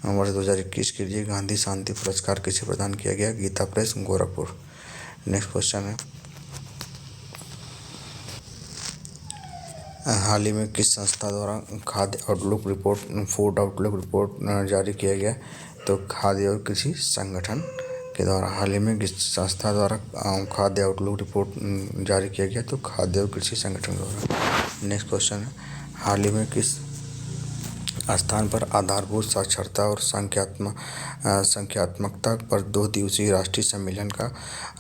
वर्ष 2021 के लिए गांधी शांति पुरस्कार किसे प्रदान किया गया? Gita press Gorakhpur. Next question है, हाल ही में किस संस्था द्वारा खाद्य outlook report food outlook report जारी किया गया? तो खाद्य और कृषि संगठन के द्वारा। हाल ही में किस संस्था द्वारा खाद्य आउटलुक रिपोर्ट जारी किया गया? तो खाद्य और कृषि संगठन द्वारा। नेक्स्ट क्वेश्चन है, हाल ही में किस स्थान पर आधारभूत साक्षरता और संख्यात्मकता पर 2 दिवसीय राष्ट्रीय सम्मेलन का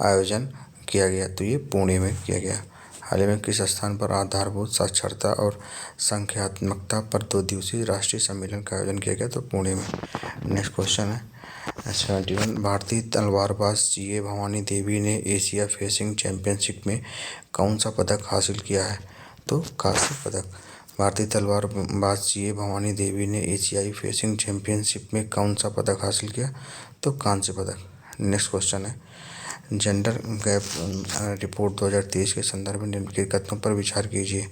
आयोजन किया गया? तो ये पुणे में किया गया। हाल ही में किस स्थान पर आधारभूत साक्षरता और संख्यात्मकता पर 2 दिवसीय राष्ट्रीय सम्मेलन का आयोजन किया गया? तो पुणे में। नेक्स्ट क्वेश्चन है, 71, भारतीय तलवारबाज सीए भवानी देवी ने एशिया फेंसिंग चैंपियनशिप में कौन सा पदक हासिल किया है? तो कांस्य पदक। भारतीय तलवारबाज सीए भवानी देवी ने एशियाई फेंसिंग चैंपियनशिप में कौन सा पदक हासिल किया? तो कांस्य पदक। नेक्स्ट क्वेश्चन है, जेंडर गैप रिपोर्ट 2023 के संदर्भ में निम्नलिखित कथनों पर विचार कीजिए।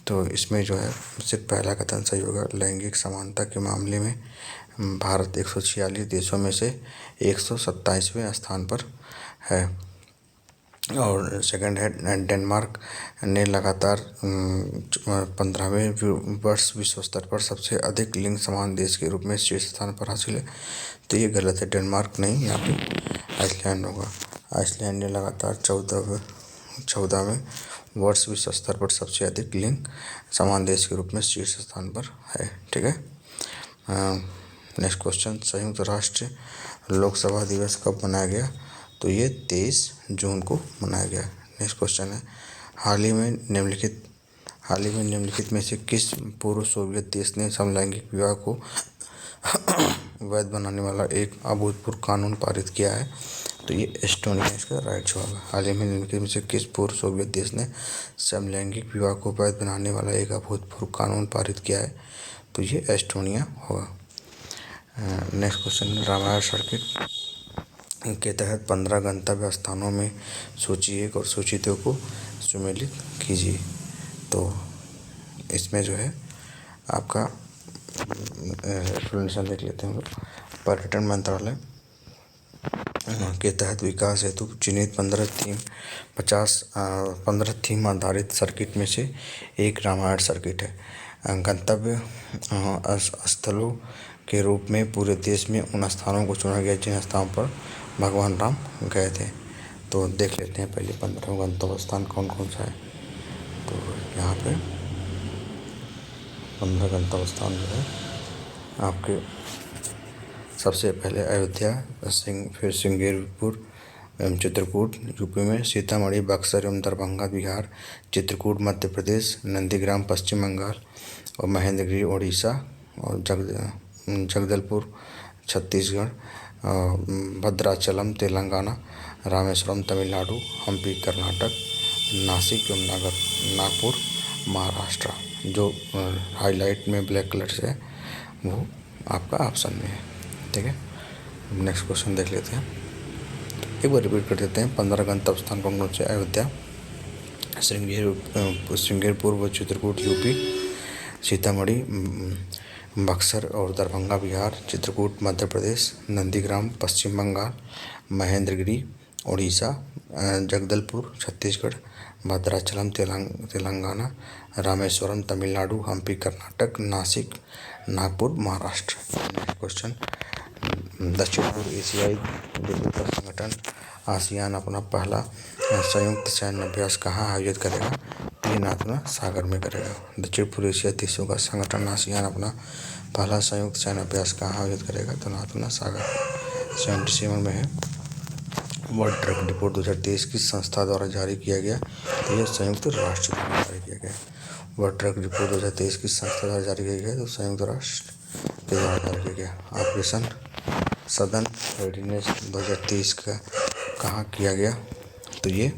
तो इसमें जो है सिर्फ पहला कथन सही होगा। लैंगिक समानता के मामले में भारत 146 देशों में से 127वें स्थान पर है। और सेकंड है, डेनमार्क ने लगातार 15वें वर्ष विश्व स्तर पर सबसे अधिक लिंग समान देश के रूप में शीर्ष स्थान पर हासिल है। तो ये गलत है, डेनमार्क नहीं, यहाँ पे आइसलैंड होगा। आइसलैंड ने लगातार 14वें वर्ष विश्व स्तर पर सबसे अधिक लिंग समान देश के रूप में शीर्ष स्थान पर है, ठीक है। नेक्स्ट क्वेश्चन, संयुक्त राष्ट्र लोकसभा दिवस कब मनाया गया? तो ये 23 जून को मनाया गया। नेक्स्ट क्वेश्चन है, हाल ही में निम्नलिखित में से किस पूर्व सोवियत देश ने समलैंगिक विवाह को वैध बनाने वाला एक अभूतपूर्व कानून पारित किया है? तो ये एस्टोनिया इसका राइट जवाब है। हाल ही में निम्नलिखित में से किस पूर्व सोवियत देश ने समलैंगिक विवाह को वैध बनाने वाला एक अभूतपूर्व कानून पारित किया है? तो ये एस्टोनिया होगा। नेक्स्ट क्वेश्चन, रामायण सर्किट के तहत 15 गंतव्य स्थानों में सूची 1 और सूची 2 को सुमेलित कीजिए। तो इसमें जो है आपका एक्सप्लेनेशन देख लेते हैं। पर्यटन मंत्रालय के तहत विकास हेतु चिन्हित 15 थीम आधारित सर्किट में से एक रामायण सर्किट है। गंतव्य स्थलों के रूप में पूरे देश में उन स्थानों को चुना गया जिन स्थानों पर भगवान राम गए थे। तो देख लेते हैं पहले 15 गंतव्य स्थान कौन कौन सा है। तो यहाँ पे 15 गंतव्य स्थान जो है आपके सबसे पहले अयोध्या, फिर श्रृंगेरपुर एवं चित्रकूट यूपी में, सीतामढ़ी, बक्सर एवं दरभंगा बिहार, चित्रकूट मध्य प्रदेश, नंदीग्राम पश्चिम बंगाल और महेंद्रगिरी उड़ीसा और जगदलपुर छत्तीसगढ़, भद्राचलम तेलंगाना, रामेश्वरम तमिलनाडु, हम्पी कर्नाटक, नासिक एवं नागपुर महाराष्ट्र। जो हाईलाइट में ब्लैक कलर से है वो आपका ऑप्शन में है। ठीक है, नेक्स्ट क्वेश्चन देख लेते हैं, एक बार रिपीट कर देते हैं। 15 गंतव्य स्थान कौन कौन से? अयोध्या, श्रृंगेरपुर व चित्रकूट यूपी, सीतामढ़ी, बक्सर और दरभंगा बिहार, चित्रकूट मध्य प्रदेश, नंदीग्राम पश्चिम बंगाल, महेंद्रगिरी उड़ीसा, जगदलपुर छत्तीसगढ़, भद्राचलम तेलंगाना, रामेश्वरम तमिलनाडु, हम्पी कर्नाटक, नासिक नागपुर महाराष्ट्र। नेक्स्ट क्वेश्चन, दक्षिण पूर्व एशियाई द्वीपकल्प संगठन आसियान अपना पहला संयुक्त सैन्य अभ्यास कहाँ आयोजित करेगा? ये नाथुला सागर में करेगा। दक्षिण पूर्व एशियाई देशों का संगठन आसियान अपना पहला संयुक्त सैन्य अभ्यास कहाँ आयोजित करेगा? तो नाथुला सागर 77 में है। वर्ल्ड ड्रग रिपोर्ट 2023 किस संस्था द्वारा जारी किया गया? तो यह संयुक्त राष्ट्र द्वारा जारी किया गया। वर्ल्ड ड्रग रिपोर्ट 2023 किस संस्था द्वारा जारी किया गया? तो संयुक्त राष्ट्र के द्वारा जारी किया गया। ऑपरेशन सदन रेडीनेस 2023 का कहाँ किया गया? तो ये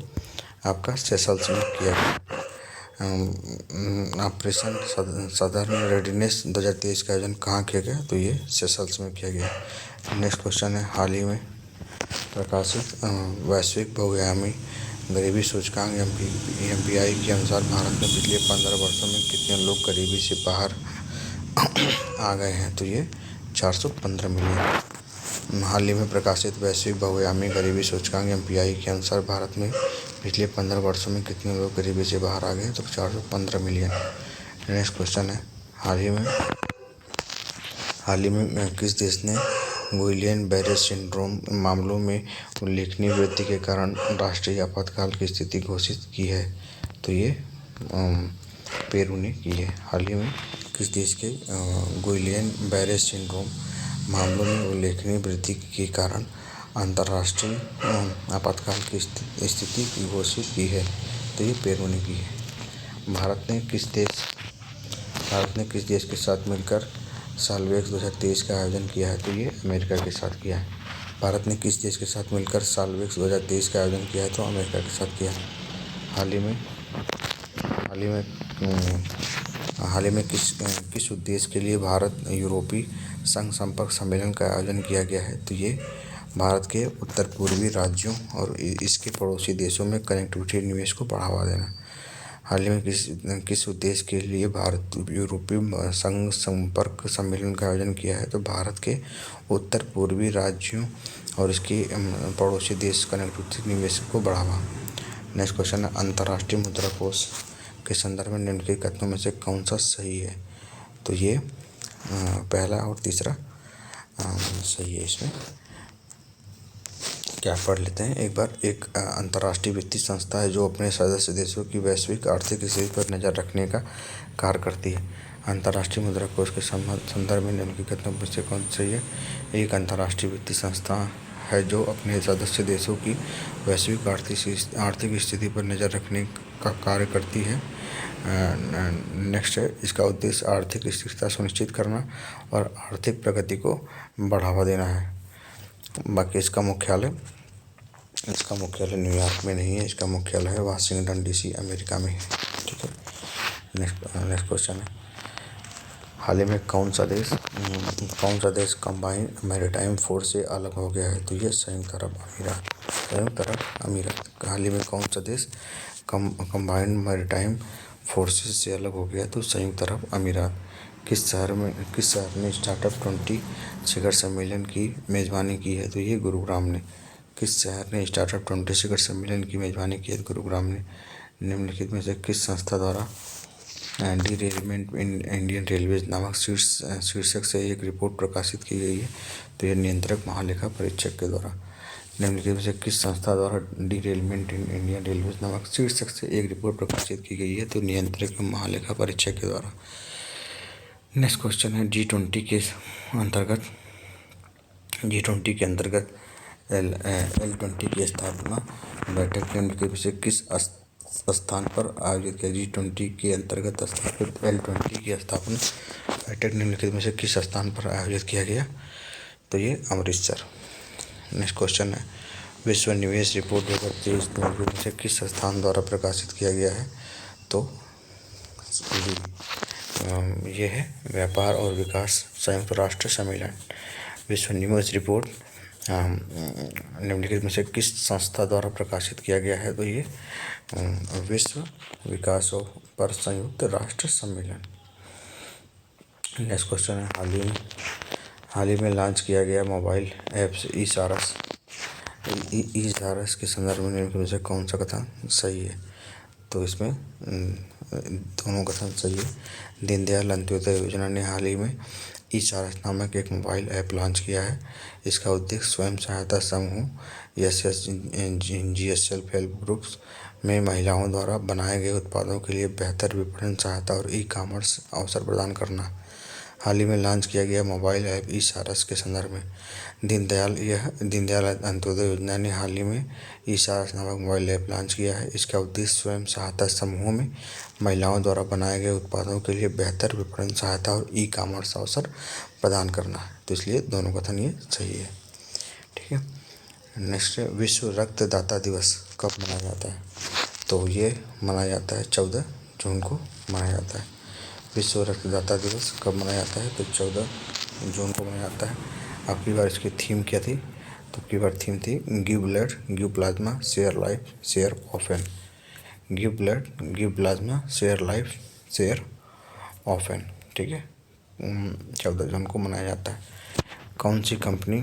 आपका सेशल्स में किया गया। ऑपरेशन सदन रेडीनेस 2023 का आयोजन कहाँ किया गया? तो ये सेशल्स में किया गया। नेक्स्ट क्वेश्चन है, हाल ही में प्रकाशित वैश्विक बहुआयामी गरीबी सूचकांक MPI के अनुसार भारत में पिछले 15 वर्षों में कितने लोग गरीबी से बाहर आ गए हैं? तो ये 415 मिलियन। हाल ही में प्रकाशित वैश्विक बहुआयामी गरीबी सूचकांक MPI के अनुसार भारत में पिछले 15 वर्षों में कितने लोग गरीबी से बाहर आ गए? तो 415 मिलियन। नेक्स्ट क्वेश्चन है, हाल ही में किस देश ने गुइलियन-बेरे सिंड्रोम मामलों में उल्लेखनीय वृद्धि के कारण राष्ट्रीय आपातकाल की स्थिति घोषित की है? तो ये पेरू ने की है। हाल ही में किस देश के गुइलियन-बेरे सिंड्रोम मामलों में उल्लेखनीय वृद्धि के कारण अंतर्राष्ट्रीय आपातकाल की स्थिति घोषित की है? तो ये पेरू ने की है। भारत ने किस देश के साथ मिलकर सालवेक्स 2023 का आयोजन किया है? तो ये अमेरिका के साथ किया है। भारत ने किस देश के साथ मिलकर सालवेक्स 2023 का आयोजन किया है? तो अमेरिका के साथ किया है। हाल ही में किस उद्देश्य के लिए भारत यूरोपीय संघ संपर्क सम्मेलन का आयोजन किया गया है? तो ये भारत के उत्तर पूर्वी राज्यों और इसके पड़ोसी देशों में कनेक्टिविटी निवेश को बढ़ावा देना। हाल ही में किस उद्देश्य के लिए भारत यूरोपीय संघ संपर्क सम्मेलन का आयोजन किया है? तो भारत के उत्तर पूर्वी राज्यों और इसके पड़ोसी देश कनेक्टिविटी निवेश को बढ़ावा। नेक्स्ट क्वेश्चन है, अंतर्राष्ट्रीय मुद्रा कोष के संदर्भ में निम्नलिखित कथनों में से कौन सा सही है? तो ये पहला और तीसरा सही है। इसमें क्या पढ़ लेते हैं एक बार। एक अंतर्राष्ट्रीय वित्तीय संस्था है जो अपने सदस्य देशों की वैश्विक आर्थिक स्थिति पर नज़र रखने का कार्य करती है। अंतर्राष्ट्रीय मुद्रा कोष के संदर्भ में निम्नलिखित कथनों में से कौन सही है? एक अंतर्राष्ट्रीय वित्तीय संस्था है जो अपने सदस्य देशों की वैश्विक आर्थिक स्थिति पर नज़र रखने का कार्य करती है। नेक्स्ट है, इसका उद्देश्य आर्थिक स्थिरता सुनिश्चित करना और आर्थिक प्रगति को बढ़ावा देना है। बाकी इसका मुख्यालय न्यूयॉर्क में नहीं है, इसका मुख्यालय है वाशिंगटन DC अमेरिका में है। ठीक है, नेक्स्ट क्वेश्चन है, हाल ही में कौन सा देश कंबाइंड मैरीटाइम फोर्स से अलग हो गया है? तो ये संयुक्त अरब अमीरात। हाल ही में कौन सा देश कंबाइंड मैरीटाइम फोर्सेस से अलग हो गया? तो संयुक्त अरब अमीरात। किस शहर ने स्टार्टअप 20 शिखर सम्मेलन की मेज़बानी की है? तो ये गुरुग्राम ने किस शहर ने स्टार्टअप 20 शिखर सम्मेलन की मेजबानी की है? गुरुग्राम ने। निम्नलिखित में से किस संस्था द्वारा डीरेलमेंट इन इंडियन रेलवेज नामक शीर्षक से एक रिपोर्ट प्रकाशित की गई है? तो यह नियंत्रक महालेखा परीक्षक के द्वारा। निम्नलिखित में से किस संस्था द्वारा डीरेलमेंट इन इंडियन रेलवेज नामक शीर्षक से एक रिपोर्ट प्रकाशित की गई है? तो नियंत्रक महालेखा परीक्षक के द्वारा। नेक्स्ट क्वेश्चन है G20 के अंतर्गत L20 की स्थापना बैठक निम्नलिखित से किस स्थान पर आयोजित किया? G20 के अंतर्गत स्थापित L20 की स्थापना बैठक निम्नलिखित में से किस स्थान पर आयोजित किया गया? तो ये अमृतसर। नेक्स्ट क्वेश्चन है विश्व निवेश रिपोर्ट 2023 निम्नलिखित में से किस संस्थान द्वारा प्रकाशित किया गया है? तो ये है व्यापार और विकास संयुक्त राष्ट्र सम्मेलन। विश्व निवेश रिपोर्ट निम्नलिखित में से किस संस्था द्वारा प्रकाशित किया गया है? तो ये विश्व विकास पर संयुक्त राष्ट्र सम्मेलन। नेक्स्ट क्वेश्चन है हाल ही में लॉन्च किया गया मोबाइल ऐप्स ई-सारस के संदर्भ में निम्नलिखित में से कौन सा कथन सही है? तो इसमें दोनों कथन सही है। दीनदयाल अंत्योदय योजना ने हाल ही में ई-सारस नामक एक मोबाइल ऐप लॉन्च किया है। इसका उद्देश्य स्वयं सहायता समूह GS सेल्फ हेल्प ग्रुप्स में महिलाओं द्वारा बनाए गए उत्पादों के लिए बेहतर विपणन सहायता और ई-कॉमर्स अवसर प्रदान करना। हाल ही में लॉन्च किया गया मोबाइल ऐप ई-सारस के संदर्भ में दीनदयाल अंत्योदय योजना ने हाल ही में ई-सारस नामक मोबाइल ऐप लॉन्च किया है। इसका उद्देश्य स्वयं सहायता समूहों में महिलाओं द्वारा बनाए गए उत्पादों के लिए बेहतर विपणन सहायता और ई-कॉमर्स अवसर प्रदान करना है। तो इसलिए दोनों कथन ये सही है। ठीक है। नेक्स्ट विश्व रक्तदाता दिवस कब मनाया जाता है? तो ये मनाया जाता है 14 जून को मनाया जाता है। विश्व रक्तदाता दिवस कब मनाया जाता है? तो 14 जून को मनाया जाता है। अब की बार इसकी थीम क्या थी? तो अब की बार थीम थी give blood give plasma share life share often. Give blood give plasma share life share often. ठीक है। 14 जून को मनाया जाता है। कौन सी कंपनी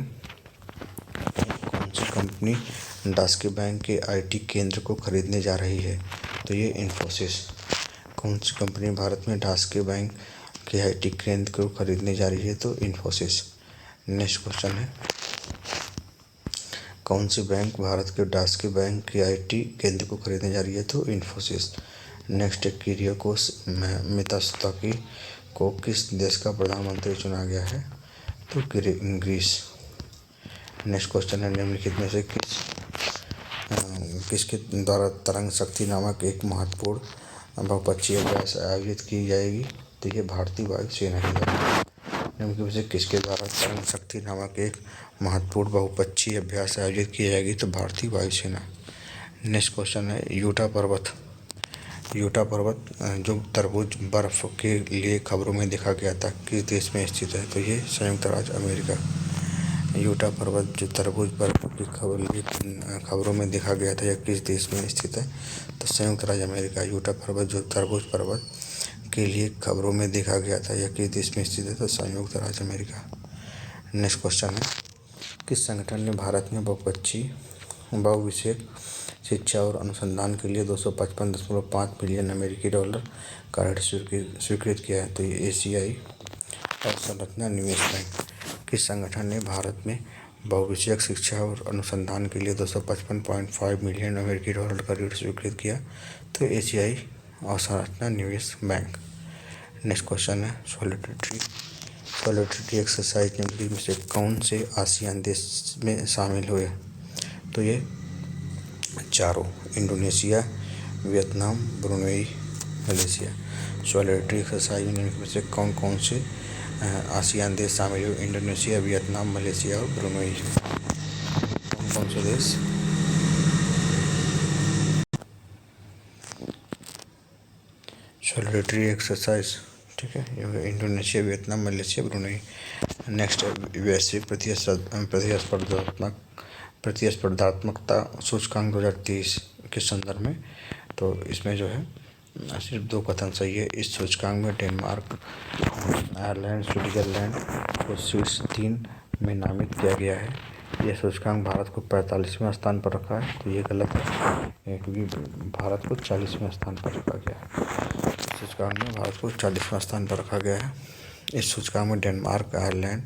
डास्के बैंक के IT केंद्र को खरीदने जा रही है? तो ये इन्फोसिस। कौन सी कंपनी भारत में डास्के बैंक के IT केंद्र को खरीदने जा रही है? तो इन्फोसिस। नेक्स्ट क्वेश्चन है कौन सी बैंक भारत के डास्के बैंक के IT केंद्र को खरीदने जा रही है? तो इन्फोसिस। नेक्स्ट है किरियाकोस मित्सोताकी को किस देश का प्रधानमंत्री चुना गया है? तो ग्रीस। नेक्स्ट क्वेश्चन है निम्नलिखित में से किसके द्वारा तरंग शक्ति नामक एक महत्वपूर्ण बहुपक्षीय अभ्यास आयोजित की जाएगी? तो ये भारतीय वायुसेना के द्वारा। निम्नलिखित में से किसके द्वारा तरंग शक्ति नामक एक महत्वपूर्ण बहुपक्षीय अभ्यास आयोजित की जाएगी? तो भारतीय वायुसेना। नेक्स्ट क्वेश्चन है यूटा पर्वत जो तरबूज बर्फ के लिए खबरों में देखा गया था किस देश में स्थित है? तो ये संयुक्त राज्य अमेरिका। यूटा पर्वत जो तरबूज बर्फ की खबरों में देखा गया था यह किस देश में स्थित है? तो संयुक्त राज्य अमेरिका। यूटा पर्वत जो तरबूज पर्वत के लिए खबरों में देखा गया था यह किस देश में स्थित है? तो संयुक्त राज्य अमेरिका। नेक्स्ट क्वेश्चन है किस संगठन ने भारत में बहुविषयक शिक्षा और अनुसंधान के लिए 255.5 बिलियन अमेरिकी डॉलर का ऋण स्वीकृत किया है? तो ये एशियाई अवसंरचना निवेश बैंक। किस संगठन ने भारत में बहुविषयक शिक्षा और अनुसंधान के लिए 255.5 मिलियन अमेरिकी डॉलर का ऋण स्वीकृत किया? तो एशियाई अवसंरचना निवेश बैंक। नेक्स्ट क्वेश्चन है सॉलिडरिटी एक्सरसाइज निम्नलिखित में से कौन से आसियान देश में शामिल हुए? तो ये चारों Indonesia Vietnam Brunei Malaysia. Solidarity exercise निम्नलिखित में से कौन से आसियान देश शामिल हुए? इंडोनेशिया वियतनाम मलेशिया और ब्रुनेई। कौन से देश? Solidarity exercise. ठीक है। ये Indonesia Vietnam Malaysia Brunei. Next वैश्विक प्रतिस्पर्धात्मकता सूचकांक 2023 के संदर्भ में। तो इसमें जो है सिर्फ 2 कथन सही है। इस सूचकांक में डेनमार्क आयरलैंड स्विट्जरलैंड को शीर्ष 3 में नामित किया गया है। यह सूचकांक भारत को 45वें स्थान पर रखा है, तो ये गलत है क्योंकि भारत को 40वें स्थान पर रखा गया है। इस सूचकांक में भारत को 40वें स्थान पर रखा गया है। इस सूचकांक में डेनमार्क, आयरलैंड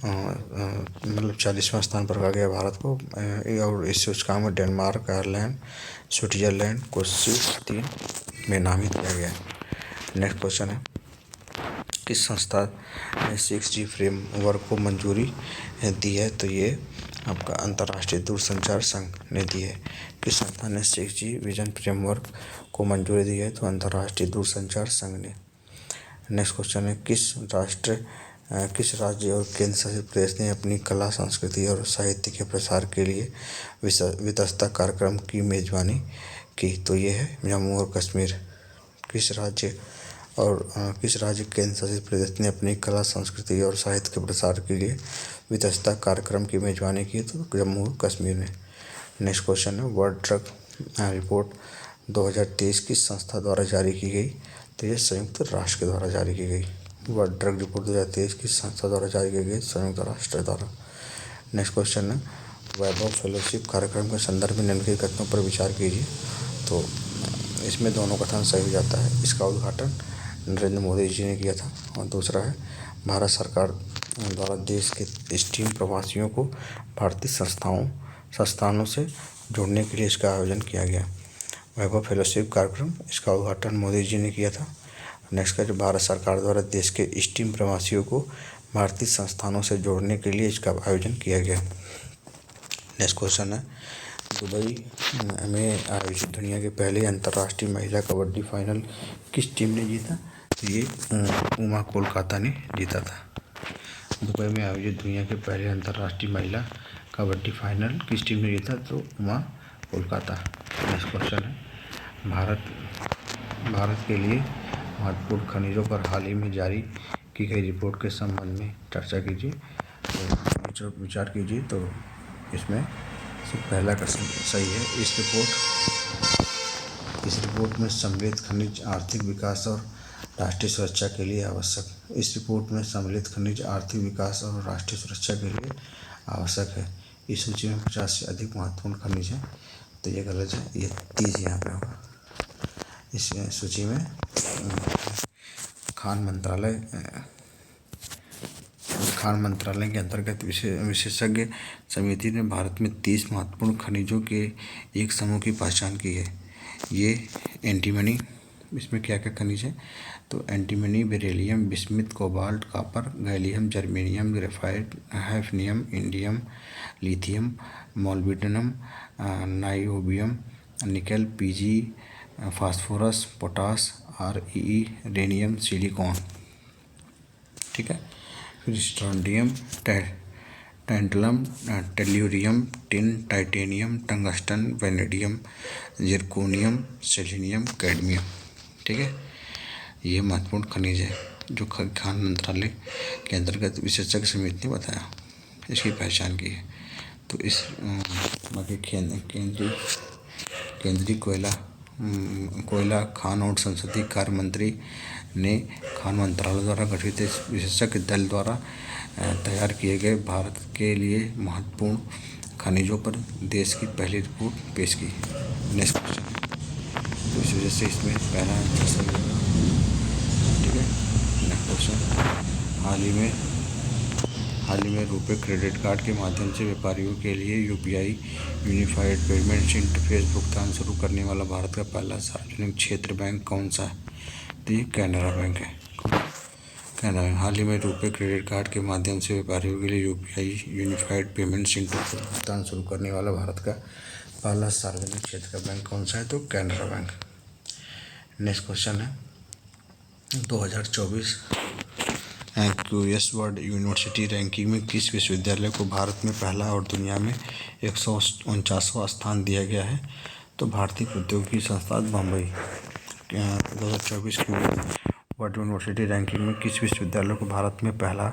मतलब 40वें स्थान पर रखा गया है भारत को। और इस सूचकांक में डेनमार्क, आयरलैंड, स्विट्जरलैंड को शीर्ष 3 में नामित किया गया है। नेक्स्ट क्वेश्चन है, किस संस्था ने 6G फ्रेमवर्क को मंजूरी दी है? तो ये आपका अंतर्राष्ट्रीय दूरसंचार संघ ने दी है। किस संस्था ने 6G विजन फ्रेमवर्क को मंजूरी दी है? तो अंतर्राष्ट्रीय दूरसंचार संघ ने। नेक्स्ट क्वेश्चन है, किस राज्य और केंद्र शासित प्रदेश ने अपनी कला, संस्कृति और साहित्य के प्रसार के लिए वितस्ता कार्यक्रम की मेजबानी की? तो ये है जम्मू और कश्मीर। किस राज्य केंद्र शासित प्रदेश ने अपनी कला, संस्कृति और साहित्य के प्रसार के लिए वितस्ता कार्यक्रम की मेजबानी की? तो जम्मू और कश्मीर ने। नेक्स्ट क्वेश्चन है, वर्ल्ड ड्रग रिपोर्ट 2023 किस संस्था द्वारा जारी की गई? तो ये संयुक्त राष्ट्र के द्वारा जारी की गई। वर्ल्ड ड्रग रिपोर्ट 2023 किस संस्था द्वारा जारी की गई? संयुक्त राष्ट्र द्वारा। नेक्स्ट क्वेश्चन है, वैभव फेलोशिप कार्यक्रम के संदर्भ में निम्नलिखित कथनों पर विचार कीजिए। तो इसमें दोनों कथन सही हो जाता है। इसका उद्घाटन नरेंद्र मोदी जी ने किया था। और दूसरा है, भारत सरकार द्वारा देश के स्टीम प्रवासियों को भारतीय संस्थानों से जोड़ने के लिए इसका आयोजन किया गया। वैभव फेलोशिप कार्यक्रम, इसका उद्घाटन मोदी जी ने किया था। नेक्स्ट का, जो भारत सरकार द्वारा देश के स्टीम प्रवासियों को भारतीय संस्थानों से जोड़ने के लिए इसका आयोजन किया गया। नेक्स्ट क्वेश्चन है, दुबई में आयोजित दुनिया के पहले अंतर्राष्ट्रीय महिला कबड्डी फाइनल किस टीम ने जीता? तो ये उमा कोलकाता ने जीता था। दुबई में आयोजित दुनिया के पहले अंतर्राष्ट्रीय महिला कबड्डी फाइनल किस टीम ने जीता? तो उमा कोलकाता। नेक्स्ट क्वेश्चन है, भारत के लिए महत्वपूर्ण खनिजों पर हाल ही में जारी की गई रिपोर्ट के संबंध में चर्चा कीजिए। तो विचार कीजिए। तो इसमें सिर्फ पहला क्वेश्चन सही है। इस रिपोर्ट में सम्मिलित खनिज आर्थिक विकास और राष्ट्रीय सुरक्षा के लिए आवश्यक। इस रिपोर्ट में सम्मिलित खनिज आर्थिक विकास और राष्ट्रीय सुरक्षा के लिए आवश्यक है। इस सूची में 50 से अधिक महत्वपूर्ण खनिज हैं, तो ये गलत है। ये 30 यहाँ पे होगा। इस सूची में खान मंत्रालय के अंतर्गत विशेषज्ञ समिति ने भारत में 30 महत्वपूर्ण खनिजों के एक समूह की पहचान की है। ये एंटीमनी, इसमें क्या क्या खनिज है? तो antimony, beryllium, bismuth, cobalt, copper, gallium, germanium, graphite, hafnium, indium, lithium, molybdenum, niobium, nickel, PG, phosphorus, potash, REE, rhenium, silicon. ठीक है। फिर strontium, tantalum, tellurium, tin, titanium, tungsten, vanadium, zirconium, selenium, cadmium. ठीक है, ये महत्वपूर्ण खनिज है जो खान मंत्रालय के अंतर्गत विशेषज्ञ समिति ने बताया, इसकी पहचान की है। तो इस बाकी केंद्रीय कोयला खान और संसदीय कार्य मंत्री ने खान मंत्रालय द्वारा गठित विशेषज्ञ दल द्वारा तैयार किए गए भारत के लिए महत्वपूर्ण खनिजों पर देश की पहली रिपोर्ट पेश की। नेक्स्ट क्वेश्चन है, तो इस वजह से इसमें पहला आंसर सही होगा। ठीक है। नेक्स्ट क्वेश्चन, हाल ही में रुपे क्रेडिट कार्ड के माध्यम से व्यापारियों के लिए UPI यूनिफाइड पेमेंट्स इंटरफेस भुगतान शुरू करने वाला भारत का पहला सार्वजनिक क्षेत्र बैंक कौन सा है? तो ये कैनरा बैंक है। कैनरा बैंक। हाल ही में रुपे क्रेडिट कार्ड के माध्यम से व्यापारियों के लिए UPI यूनिफाइड पेमेंट्स इंटरफेस भुगतान शुरू करने वाला भारत का पहला सार्वजनिक क्षेत्र का बैंक कौन सा है? तो कैनरा बैंक। नेक्स्ट क्वेश्चन है, 2024 QS वर्ल्ड यूनिवर्सिटी रैंकिंग में किस विश्वविद्यालय को भारत में पहला और दुनिया में 149वां स्थान दिया गया है? तो भारतीय प्रौद्योगिकी संस्थान Bombay. 2024 QS world university ranking में किस विश्वविद्यालय को भारत में पहला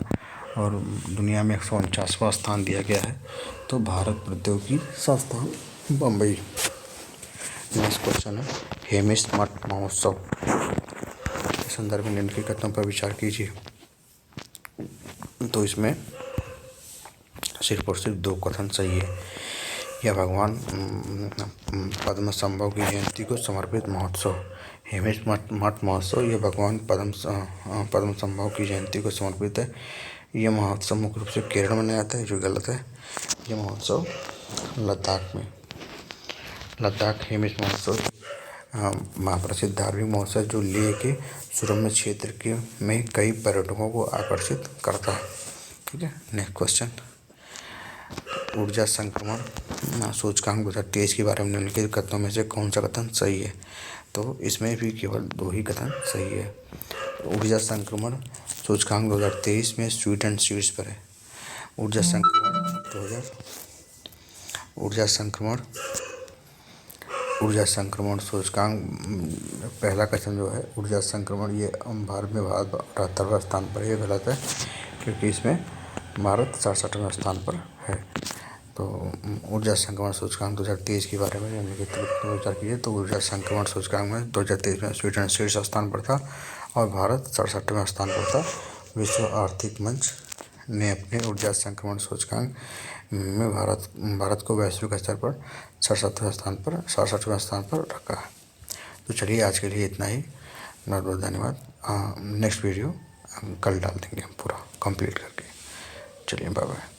और दुनिया में 149वां स्थान दिया गया है? तो भारत प्रौद्योगिकी संस्थान बम्बई। नेक्स्ट क्वेश्चन है, हेमिस मठ महोत्सव के संदर्भ में निम्नलिखित कथनों पर विचार कीजिए। तो इसमें सिर्फ और सिर्फ 2 कथन सही है। यह भगवान पद्मसंभव की जयंती को समर्पित महोत्सव, हेमिश मठ महोत्सव, यह भगवान पद्मसंभव की जयंती को समर्पित है। यह महोत्सव मुख्य रूप से केरल में मनाया जाता है, जो गलत है। यह महोत्सव लद्दाख हेमिश महोत्सव महाप्रसिद्ध धार्मिक महोत्सव जो लेह के सुरम्य क्षेत्र में कई पर्यटकों को आकर्षित करता है। ठीक है, नेक्स्ट क्वेश्चन। ऊर्जा संक्रमण सूचकांक 2023 के बारे में निम्नलिखित कथनों में से कौन सा कथन सही है? तो इसमें भी केवल 2 ही कथन सही है। ऊर्जा संक्रमण सूचकांक 2023 में स्वीडन शीर्ष पर है। ऊर्जा संक्रमण सूचकांक पहला क्वेश्चन जो है ऊर्जा संक्रमण, ये भारत में 78वें स्थान पर है। ये गलत है क्योंकि इसमें भारत 67वें स्थान पर है। तो ऊर्जा संक्रमण सूचकांक 2023 के बारे में निम्नलिखित विचार कीजिए। तो ऊर्जा संक्रमण सूचकांक में 2023 में स्वीडन शीर्ष स्थान पर था और भारत 67वें स्थान पर था। विश्व आर्थिक मंच ने अपने ऊर्जा संक्रमण सूचकांक में भारत को वैश्विक स्तर पर 67वें स्थान पर रखा। तो चलिए आज के लिए इतना ही। बहुत बहुत धन्यवाद। नेक्स्ट वीडियो कल डाल देंगे हम पूरा कंप्लीट करके। चलिए बाय बाय।